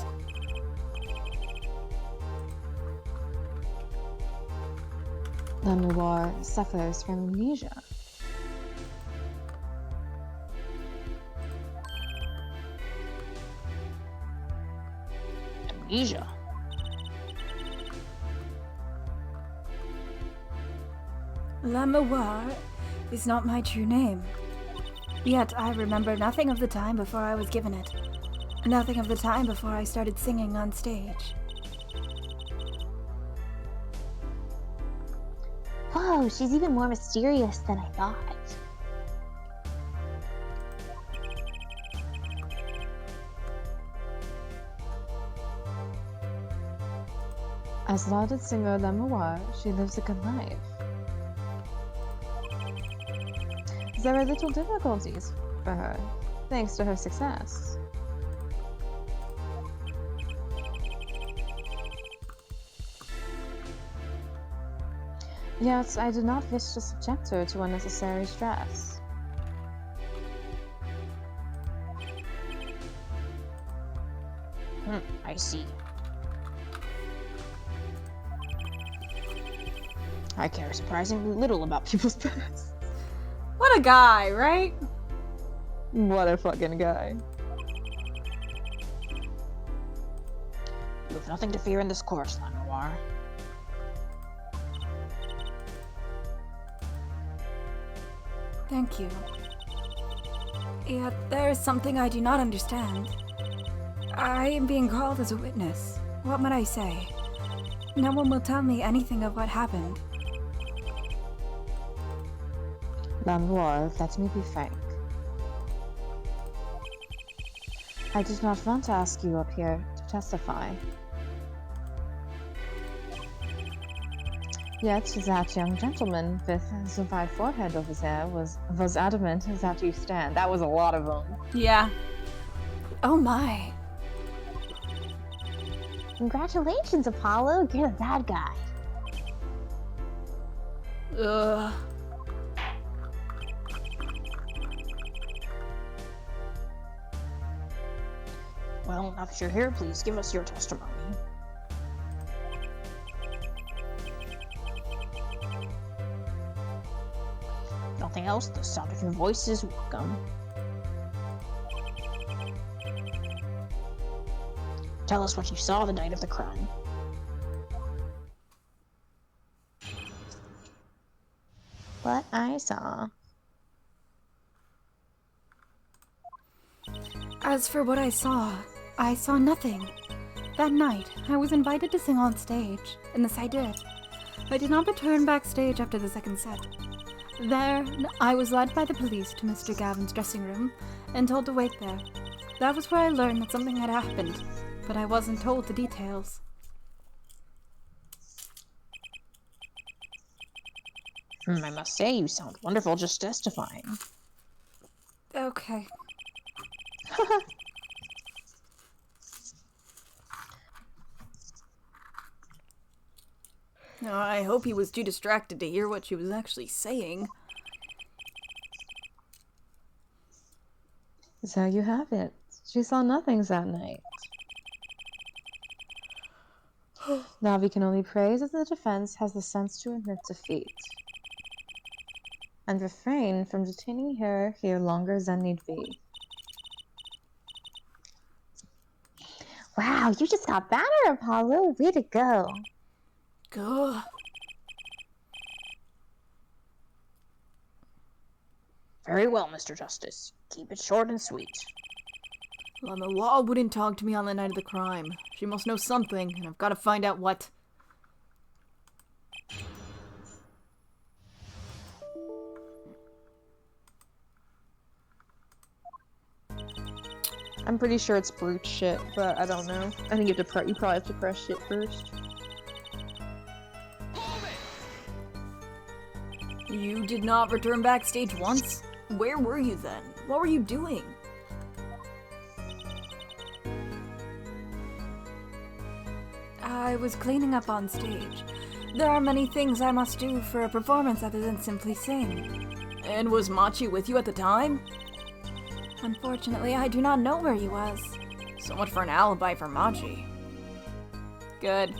Lemoir suffers from amnesia. Amnesia. Lemoir is not my true name. Yet I remember nothing of the time before I was given it. Nothing of the time before I started singing on stage. Whoa, she's even more mysterious than I thought. As lauded singer Lemoir, she lives a good life. There are little difficulties for her, thanks to her success. Yet I did not wish to subject her to unnecessary stress. I see. I care surprisingly little about people's past. What a guy, right? What a fucking guy. You have nothing to fear in this course, Lanoir. Thank you. Yet there is something I do not understand. I am being called as a witness. What might I say? No one will tell me anything of what happened. Lanoir, let me be frank. I did not want to ask you up here to testify. Yet that young gentleman with the white forehead over there was adamant that you stand. That was a lot of them. Yeah. Oh my. Congratulations, Apollo. You're the bad guy. Ugh. Well, now that you're here, please give us your testimony. Nothing else, the sound of your voice is welcome. Tell us what you saw the night of the crime. What I saw. As for what I saw nothing. That night, I was invited to sing on stage, and this I did. I did not return backstage after the second set. There, I was led by the police to Mr. Gavin's dressing room and told to wait there. That was where I learned that something had happened, but I wasn't told the details. I must say, you sound wonderful just testifying. Okay. Oh, I hope he was too distracted to hear what she was actually saying. So you have it. She saw nothing that night. Now we can only pray that the defense has the sense to admit defeat. And refrain from detaining her here longer than need be. Wow, you just got better, Apollo. Way to go. Ugh. Very well, Mr. Justice. Keep it short and sweet. Lanoir wouldn't talk to me on the night of the crime. She must know something, and I've got to find out what. I'm pretty sure it's brute shit, but I don't know. I think you probably have to press shit first. You did not return backstage once? Where were you then? What were you doing? I was cleaning up on stage. There are many things I must do for a performance other than simply sing. And was Machi with you at the time? Unfortunately, I do not know where he was. So much for an alibi for Machi. Good.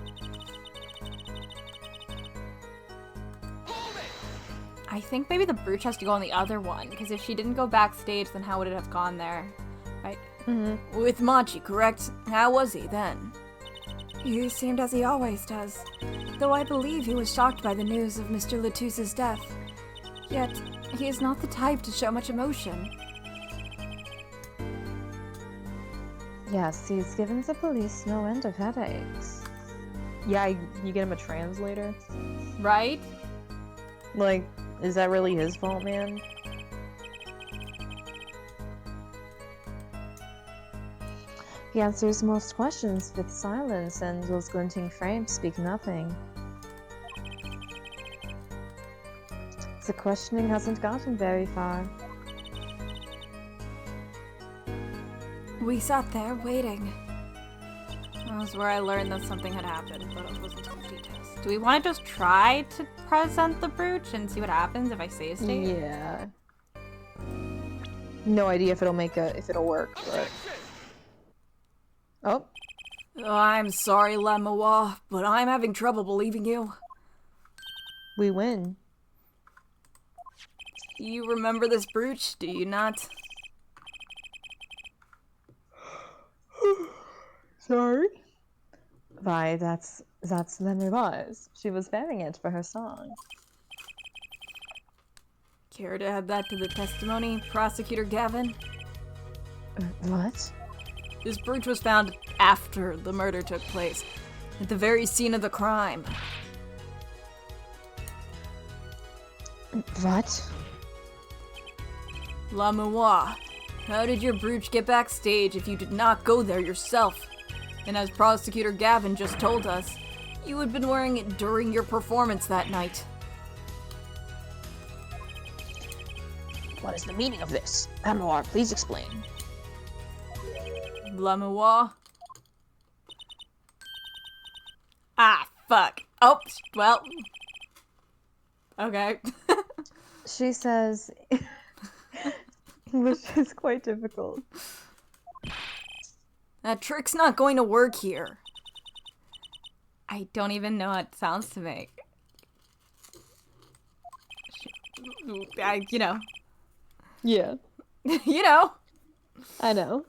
I think maybe the brooch has to go on the other one, because if she didn't go backstage, then how would it have gone there? Right? Mm-hmm. With Machi, correct? How was he then? He seemed as he always does, though I believe he was shocked by the news of Mr. Latusse's death. Yet, he is not the type to show much emotion. Yes, he's given the police no end of headaches. Yeah, you get him a translator? Right? Like, is that really his fault, man? He answers most questions with silence, and those glinting frames speak nothing. The questioning hasn't gotten very far. We sat there waiting. was where I learned that something had happened, but it wasn't told details. Do we want to just try to present the brooch and see what happens if I save state? Yeah. No idea if it'll work, but... Oh. Oh, I'm sorry, Lemois, but I'm having trouble believing you. We win. You remember this brooch, do you not? Sorry? Why, that's Lemois. She was wearing it for her song. Care to add that to the testimony, Prosecutor Gavin? What? This brooch was found after the murder took place, at the very scene of the crime. What? Lemois, how did your brooch get backstage if you did not go there yourself? And as Prosecutor Gavin just told us, you had been wearing it during your performance that night. What is the meaning of this? Lemoir, please explain. Lemois? Ah, fuck. Oh, well. Okay. She says... English is quite difficult. That trick's not going to work here. I don't even know what it sounds to make. You know. Yeah. You know. I know.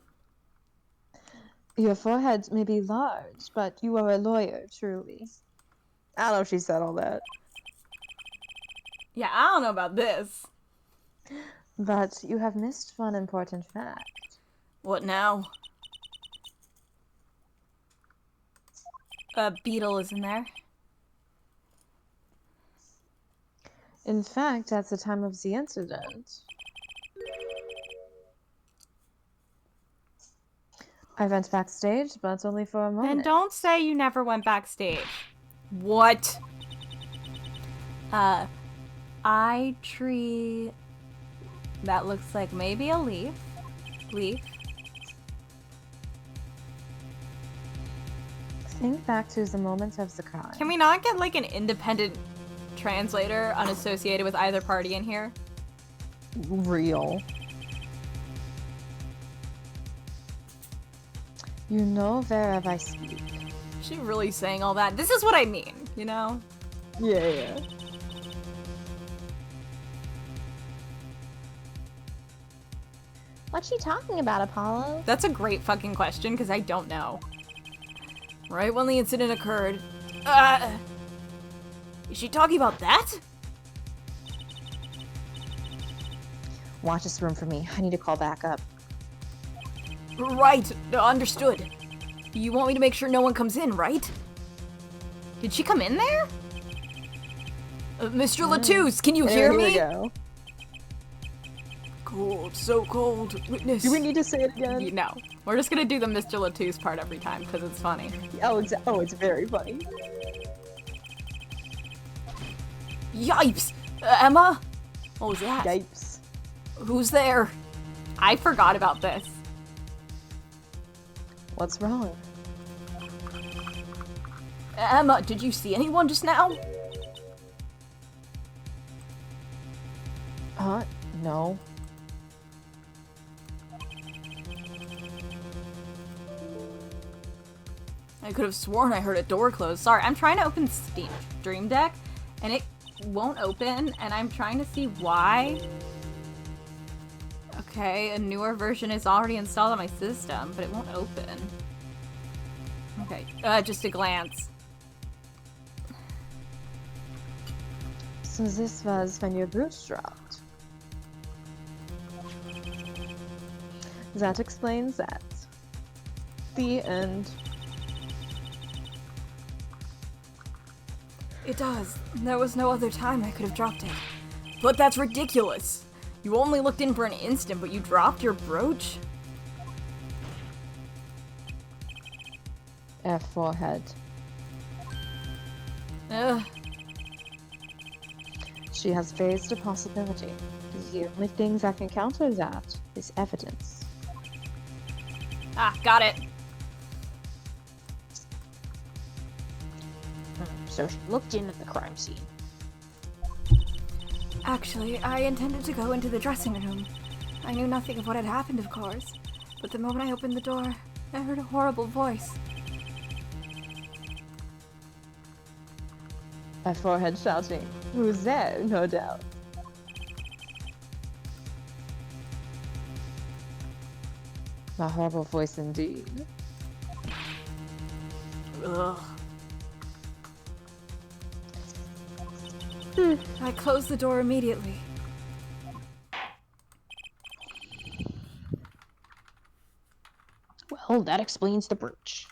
Your forehead may be large, but you are a lawyer, truly. I don't know if she said all that. Yeah, I don't know about this. But you have missed one important fact. What now? A beetle is in there. In fact, at the time of the incident, I went backstage, but only for a moment. And don't say you never went backstage. What? Eye tree. That looks like maybe a leaf. Think back to the moment of the crime. Can we not get like an independent translator unassociated with either party in here? Real. You know whereof I speak. Is she really saying all that? This is what I mean, you know? Yeah. What's she talking about, Apollo? That's a great fucking question, because I don't know. Right when the incident occurred. Is she talking about that? Watch this room for me. I need to call back up. Right, understood. You want me to make sure no one comes in, right? Did she come in there? Mr. Latouche, can you hear me? Here we go. Cold, so cold. Witness. Do we need to say it again? No. We're just gonna do the Mr. Latouche part every time, because it's funny. Oh, it's very funny. Yipes! Emma? What was that? Yipes. Who's there? I forgot about this. What's wrong? Emma, did you see anyone just now? No. I could have sworn I heard a door close. Sorry, I'm trying to open Steam Dream Deck, and it won't open, and I'm trying to see why. Okay, a newer version is already installed on my system, but it won't open. Okay, just a glance. So this was when your boots dropped. That explains that. The end. It does. There was no other time I could have dropped it. But that's ridiculous. You only looked in for an instant, but you dropped your brooch? F forehead. Ugh. She has faced a possibility. The only thing that can counter that is evidence. Ah, got it. So she looked in at the crime scene. Actually, I intended to go into the dressing room. I knew nothing of what had happened, of course. But the moment I opened the door, I heard a horrible voice. My forehead shouting, "Who's there?" No doubt. A horrible voice indeed. Ugh. I closed the door immediately. Well, that explains the brooch.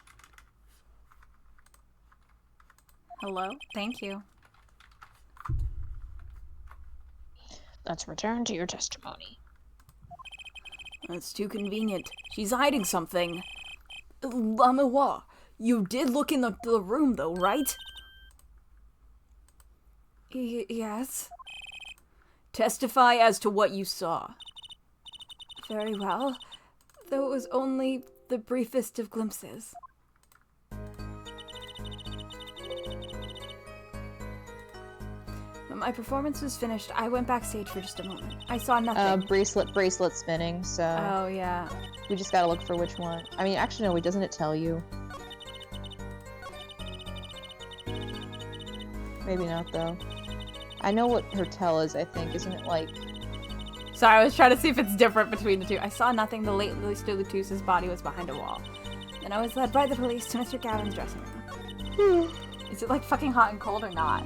Hello? Thank you. Let's return to your testimony. That's too convenient. She's hiding something. Lamawa, you did look in the room though, right? Yes. Testify as to what you saw. Very well. Though it was only the briefest of glimpses. When my performance was finished, I went backstage for just a moment. I saw nothing. Bracelet spinning, so Oh, yeah. we just gotta look for which one. I mean, actually, no, wait, doesn't it tell you? Maybe not, though. I know what her tell is, I think. Isn't it like... Sorry, I was trying to see if it's different between the two. I saw nothing. The late Mr. Latusse's body was behind a wall. Then I was led by the police to Mr. Gavin's dressing room. Is it like fucking hot and cold or not?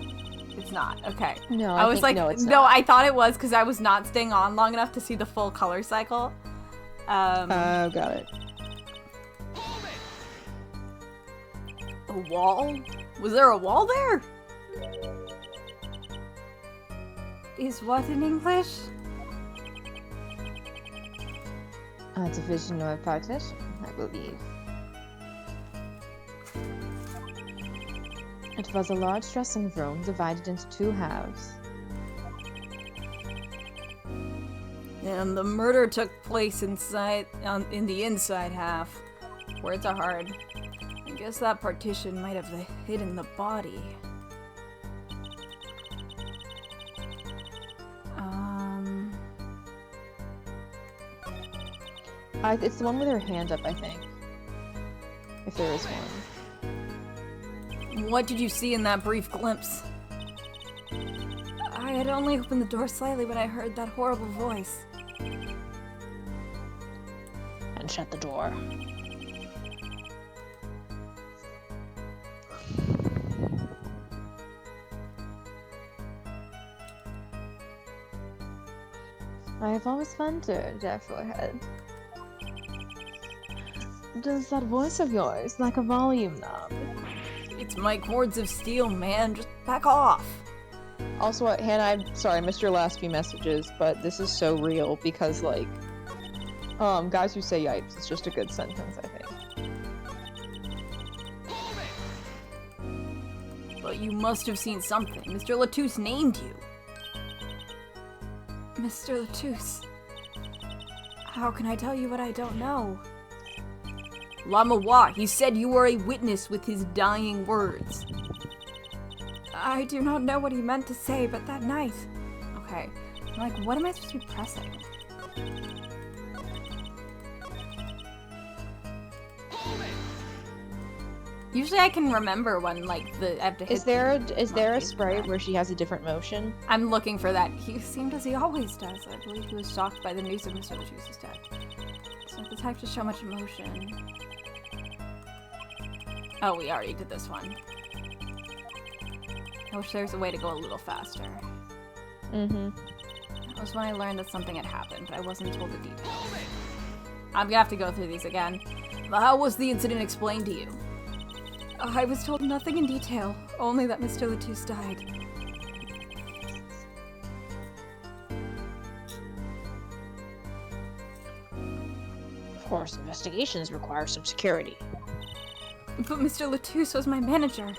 It's not. Okay. No, I was think, like, no, it's no, not. I thought it was because I was not staying on long enough to see the full color cycle. Oh, got it. A wall? Was there a wall there? Is what in English? A division or a partition, I believe. It was a large dressing room divided into two halves. And the murder took place inside, in the inside half. Words are hard. I guess that partition might have hidden the body. It's the one with her hand up, I think. If there is one. What did you see in that brief glimpse? I had only opened the door slightly when I heard that horrible voice. And shut the door. I have always wondered, forehead. Does that voice of yours like a volume knob? It's my cords of steel, man. Just back off. Also, Hannah, I'm sorry, I missed your last few messages, but this is so real because, like, guys who say yipes, it's just a good sentence, I think. But you must have seen something. Mr. Latouche named you. Mr. Latouche. How can I tell you what I don't know? Lamawa, he said you were a witness with his dying words. I do not know what he meant to say, but that night... Okay. I'm like, what am I supposed to be pressing? Usually I can remember when, like, I have to hit... Is there a sprite where she has a different motion? I'm looking for that. He seemed as he always does. I believe he was shocked by the news of Mr. Latouche's death. It's not the type to show much emotion. Oh, we already did this one. I wish there was a way to go a little faster. Mm-hmm. That was when I learned that something had happened, but I wasn't told the details. I'm gonna have to go through these again. But how was the incident explained to you? I was told nothing in detail, only that Mr. Latouche died. Of course, investigations require some security. But Mr. Latouche was my manager.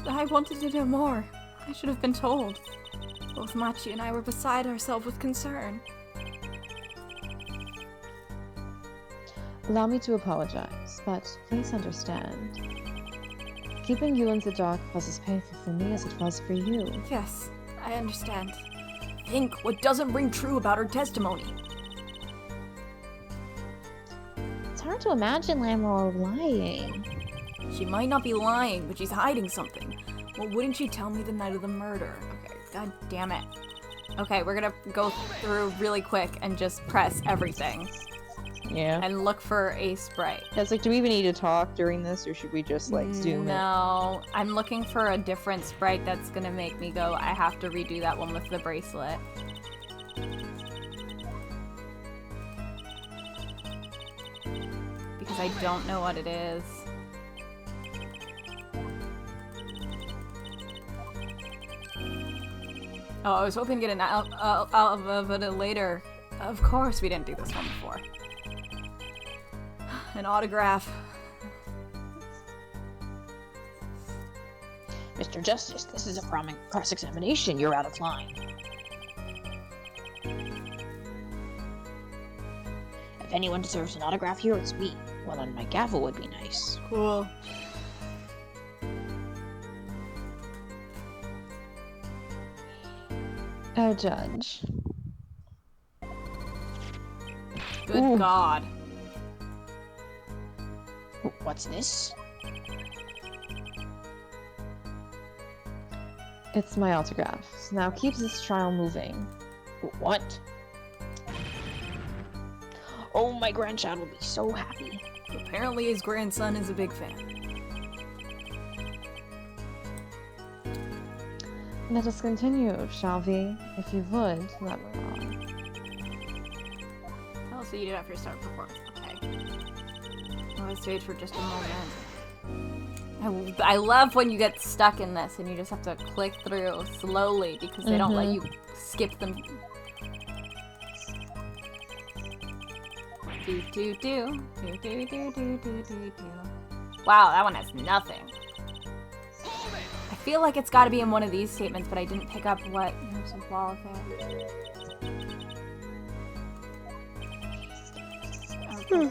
I wanted to know more. I should have been told. Both Machi and I were beside ourselves with concern. Allow me to apologize, but please understand. Keeping you in the dark was as painful for me as it was for you. Yes, I understand. Think what doesn't ring true about her testimony. It's hard to imagine Lamroll lying. She might not be lying, but she's hiding something. Well, wouldn't she tell me the night of the murder? Okay, god damn it. Okay, we're gonna go through really quick and just press everything Yeah. and look for a sprite. It's like, do we even need to talk during this, or should we just like zoom in? No, I'm looking for a different sprite that's gonna make me go, I have to redo that one with the bracelet. Because I don't know what it is. Oh, I was hoping to get an out of it later. Of course we didn't do this one before. An autograph. Mr. Justice, this is a cross-examination. You're out of line. If anyone deserves an autograph here, it's me. One on my gavel would be nice. Cool. Oh, Judge. Good Ooh. God. What's this? It's my autograph. So now keep this trial moving. What? Oh, my grandchild will be so happy. Apparently his grandson is a big fan. Let us continue, shall we? If you would, let me on. Tell us what you did after start performance. Okay. I stayed for just a moment. I love when you get stuck in this and you just have to click through slowly because they don't let you skip them. Wow, that one has nothing. I feel like it's got to be in one of these statements, but I didn't pick up what. There's a wall there. Okay.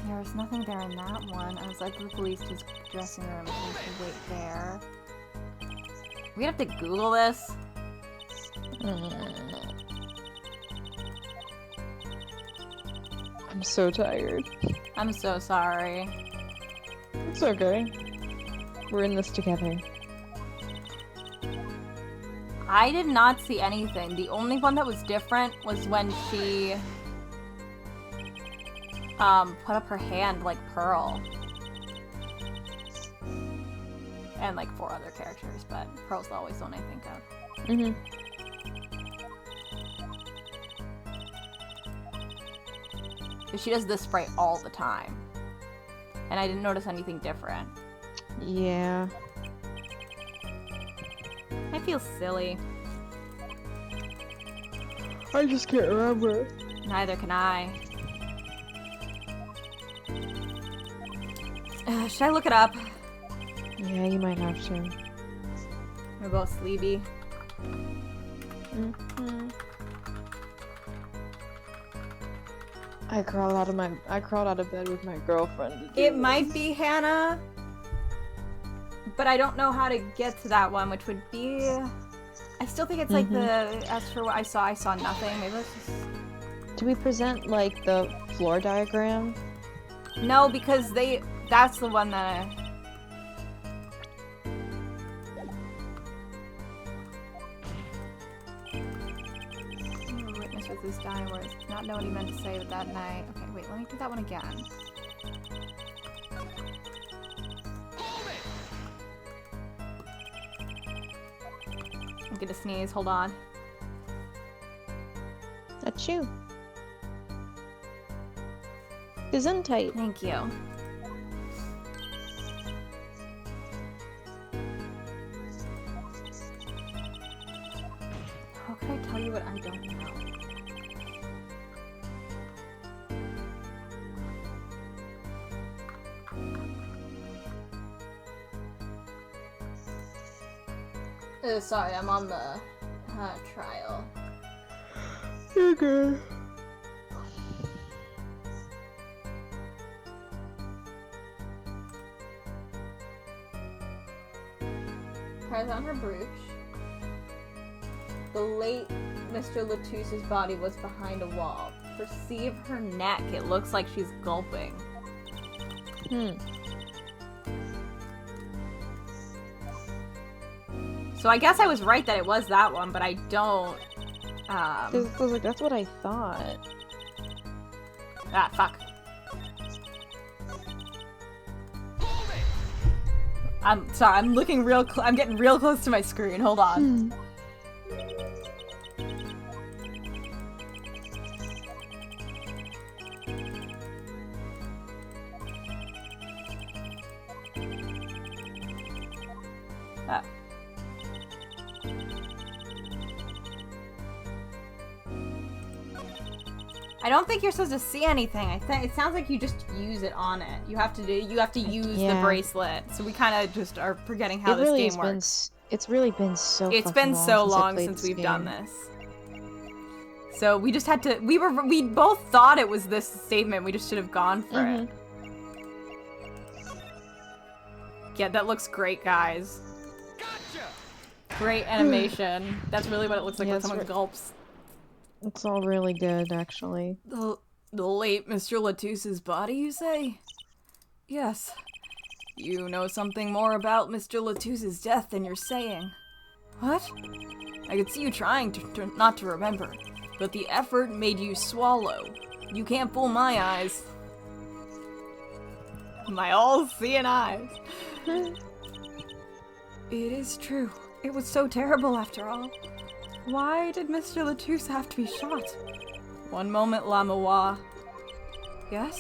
There was nothing there in that one. I was like, the police to his dressing room. We should wait there. We have to Google this. I'm so tired. I'm so sorry. It's okay. We're in this together. I did not see anything. The only one that was different was when she put up her hand like Pearl. And like 4 other characters, but Pearl's always the one I think of. Mm-hmm. Because she does this sprite all the time. And I didn't notice anything different. Yeah. I feel silly. I just can't remember. Neither can I. Should I look it up? Yeah, you might have to. We're both sleepy. Mm-hmm. I crawled out of bed with my girlfriend. It might be Hannah, but I don't know how to get to that one, which would be. I still think it's like as for what I saw nothing. Maybe let's just. Do we present like the floor diagram? No, because that's the one that witness with his dying words. Not know what he meant to say with that night. Okay, wait, let me do that one again. I'm gonna sneeze, hold on. That's you. Gesundheit. Thank you. How can I tell you what I don't know? Sorry, I'm on the trial. You're good. Press on her brooch. The late Mr. Latouche's body was behind a wall. Perceive her neck. It looks like she's gulping. So I guess I was right that it was that one, but I don't. I was like, that's what I thought. Ah, fuck. I'm sorry, I'm looking I'm getting real close to my screen. Hold on. I don't think you're supposed to see anything. I think it sounds like you just use it on it. You have to use the bracelet. So we kind of just are forgetting how this game works. It's really been so. It's been so long since we've done this. So we just had to. We both thought it was this statement. We just should have gone for it. Yeah, that looks great, guys. Great animation. That's really what it looks like when someone gulps. It's all really good, actually. The late Mr. Latouche's body, you say? Yes. You know something more about Mr. Latouche's death than you're saying. What? I could see you trying to not to remember, but the effort made you swallow. You can't fool my eyes. My all-seeing eyes. It is true. It was so terrible after all. Why did Mr. Latouche have to be shot? One moment, Lamawa. Yes?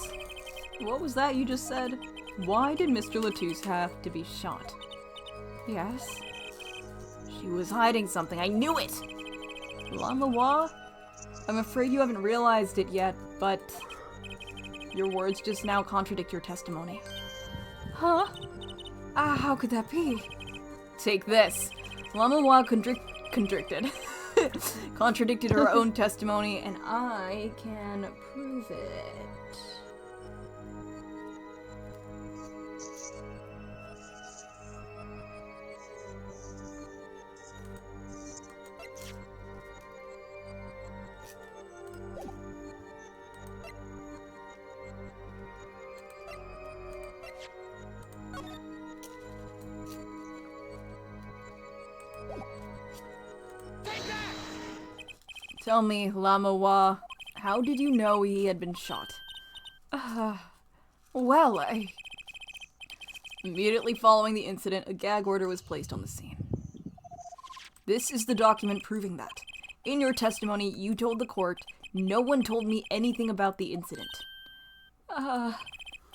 What was that you just said? Why did Mr. Latouche have to be shot? Yes? She was hiding something. I knew it! Lamawa? I'm afraid you haven't realized it yet, but your words just now contradict your testimony. Huh? How could that be? Take this. Lamawa contradicted her own testimony, and I can prove it. Tell me, Lamawa, how did you know he had been shot? Well, Immediately following the incident, a gag order was placed on the scene. This is the document proving that. In your testimony, you told the court, no one told me anything about the incident.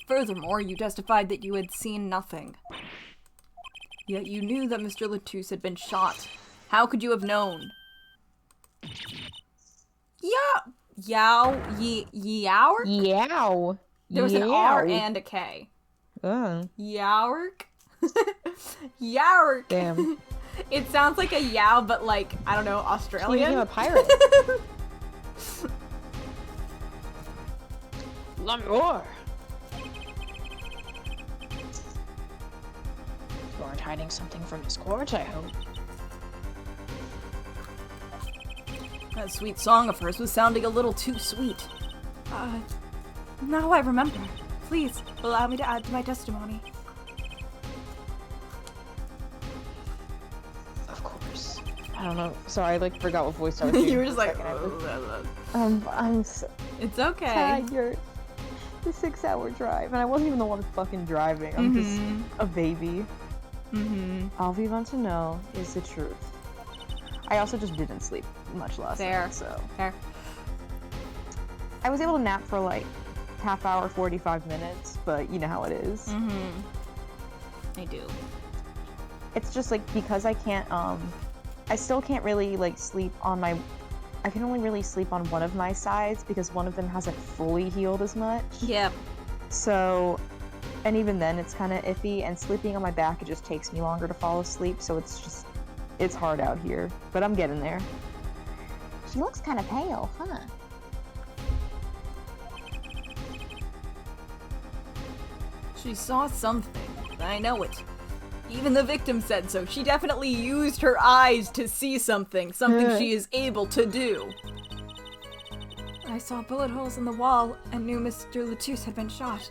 Furthermore, you testified that you had seen nothing. Yet you knew that Mr. Latouche had been shot. How could you have known? Yow. Yow. There was an R and a K. Yowerk. Yowerk. Damn. It sounds like a yow, but like, I don't know, Australian? Speaking of a pirate. L'amour! You aren't hiding something from this court, I hope. That sweet song of hers was sounding a little too sweet. Now I remember. Please, allow me to add to my testimony. Of course. I don't know. Sorry, I forgot what voice I was doing. You were just like, I'm so it's okay. tired. The 6-hour drive, and I wasn't even the one fucking driving. I'm just a baby. All we want to know is the truth. I also just didn't sleep much last night, so. Fair. I was able to nap for half hour, 45 minutes, but you know how it is. I do. It's just because I can't, I still can't really sleep on my, I can only really sleep on one of my sides because one of them hasn't fully healed as much. Yep. So, and even then it's kind of iffy, and sleeping on my back, it just takes me longer to fall asleep, so it's hard out here, but I'm getting there. She looks kind of pale, huh? She saw something. I know it. Even the victim said so. She definitely used her eyes to see something. Something she is able to do. I saw bullet holes in the wall and knew Mr. Latouche had been shot.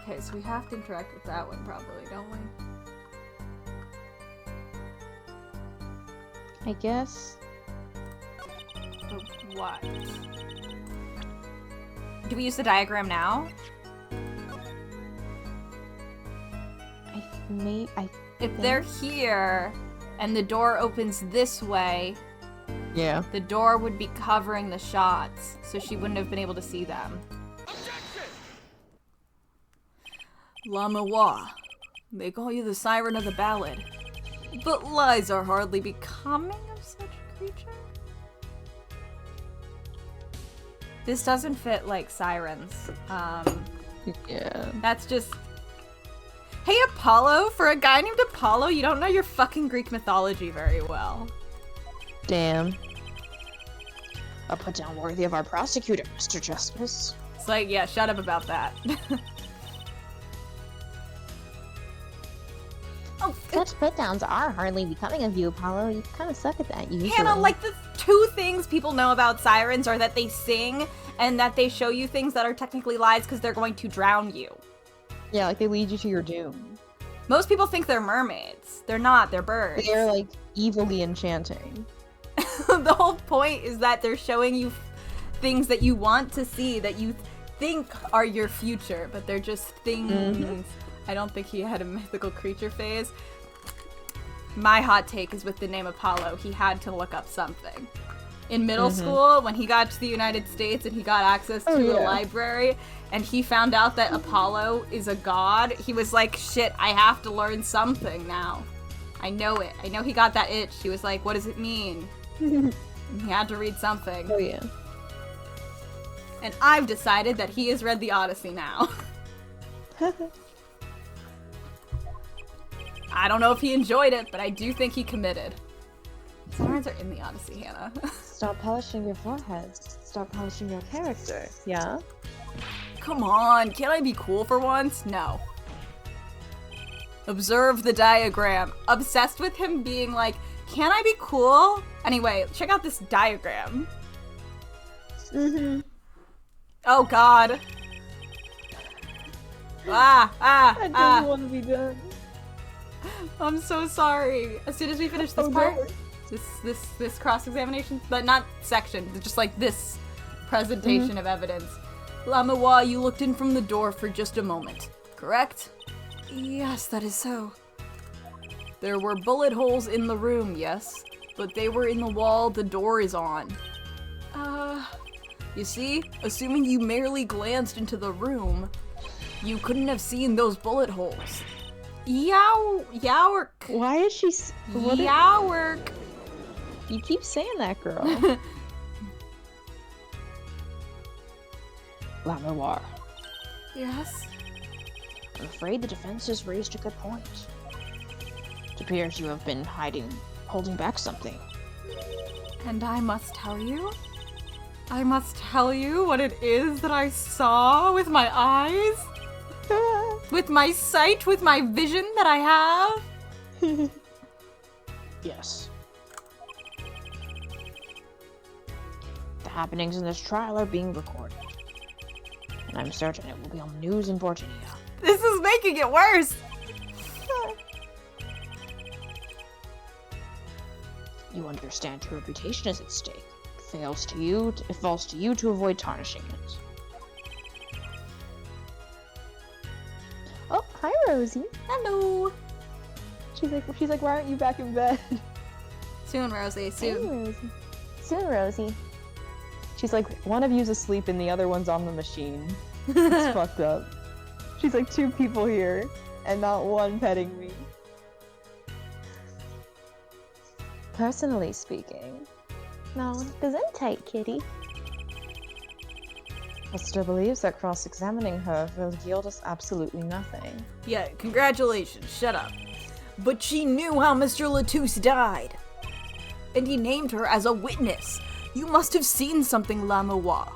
Okay, so we have to interact with that one probably, don't we? I guess. For what? Do we use the diagram now? If they're here and the door opens this way, Yeah. the door would be covering the shots, so she wouldn't have been able to see them. Lamawa. They call you the siren of the ballad. But lies are hardly becoming of such a creature. This doesn't fit like sirens. Yeah. That's just... Hey, Apollo! For a guy named Apollo, you don't know your fucking Greek mythology very well. Damn. A put down worthy of our prosecutor, Mr. Justice. It's like, yeah, shut up about that. Oh, Such put-downs are hardly becoming of you, Apollo. You kind of suck at that, usually. Hannah, like, the two things people know about sirens are that they sing and that they show you things that are technically lies because they're going to drown you. Yeah, like they lead you to your doom. Most people think they're mermaids. They're not, they're birds. They're like evilly enchanting. The whole point is that they're showing you things that you want to see, that you think are your future, but they're just things. Mm-hmm. I don't think he had a mythical creature phase. My hot take is with the name Apollo, he had to look up something. In middle school, when he got to the United States and he got access to a library, and he found out that Apollo is a god, he was like, shit, I have to learn something now. I know it. I know he got that itch. He was like, what does it mean? And he had to read something. Oh yeah. And I've decided that he has read the Odyssey now. I don't know if he enjoyed it, but I do think he committed. Sirens are in the Odyssey, Hannah. Stop polishing your forehead. Stop polishing your character. Yeah? Come on, can't I be cool for once? No. Observe the diagram. Obsessed with him being like, can I be cool? Anyway, check out this diagram. Mm-hmm. Oh god. I don't want to be done. I'm so sorry. As soon as we finish this part, this cross-examination, but not section, just like this presentation of evidence. Lamawa, you looked in from the door for just a moment, correct? Yes, that is so. There were bullet holes in the room, yes, but they were in the wall the door is on. You see, assuming you merely glanced into the room, you couldn't have seen those bullet holes. Yowerk. Why is she... Yowerk. You keep saying that, girl. Lamawar, Yes? I'm afraid the defense has raised a good point. It appears you have been holding back something. And I must tell you? I must tell you what it is that I saw with my eyes? With my sight, with my vision that I have? Yes. The happenings in this trial are being recorded. And I'm certain it will be on the news in Borginia. This is making it worse. You understand your reputation is at stake. It falls to you to avoid tarnishing it. Oh, hi, Rosie. Hello. She's like, why aren't you back in bed? Soon, Rosie, soon. Hey, Rosie. Soon, Rosie. She's like, one of you's asleep and the other one's on the machine. It's fucked up. She's like, two people here and not one petting me. Personally speaking, no, gesundheit, kitty. I still believes that cross-examining her will yield us absolutely nothing. Yeah, congratulations, shut up. But she knew how Mr. Latouche died. and he named her as a witness. You must have seen something, Lamois.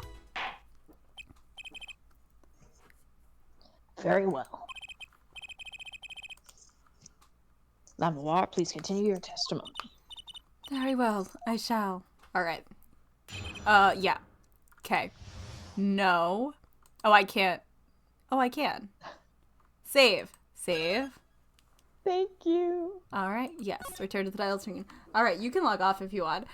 Very well. Lamoir, please continue your testimony. Very well, I shall. Alright. Yeah. Okay. No. Oh, I can't. Oh, I can. Save. Save. Thank you. Alright, yes. Return to the title screen. Alright, you can log off if you want.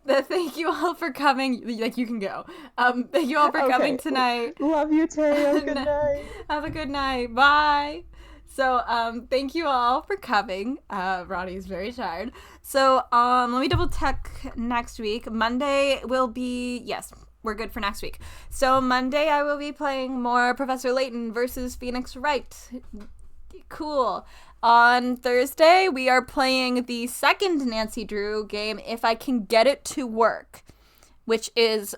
Thank you all for coming. Like, you can go. Thank you all for coming tonight. Love you, Teo. Good night. Have a good night. Bye. So, thank you all for coming. Ronnie is very tired. So, let me double check next week. Monday will be, yes, we're good for next week. So, Monday I will be playing more Professor Layton versus Phoenix Wright. Cool. On Thursday, we are playing the second Nancy Drew game, If I Can Get It to Work, which is,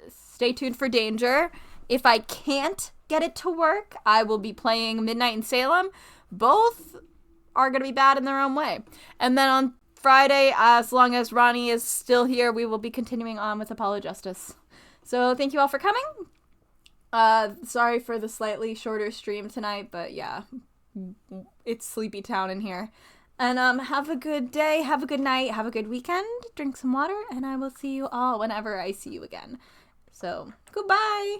stay tuned for danger. If I can't get it to work, I will be playing Midnight in Salem. Both are going to be bad in their own way. And then on Friday, as long as Ronnie is still here, we will be continuing on with Apollo Justice. So thank you all for coming. Sorry for the slightly shorter stream tonight, but yeah, it's Sleepy Town in here. And have a good day, have a good night, have a good weekend, drink some water, and I will see you all whenever I see you again. So, goodbye!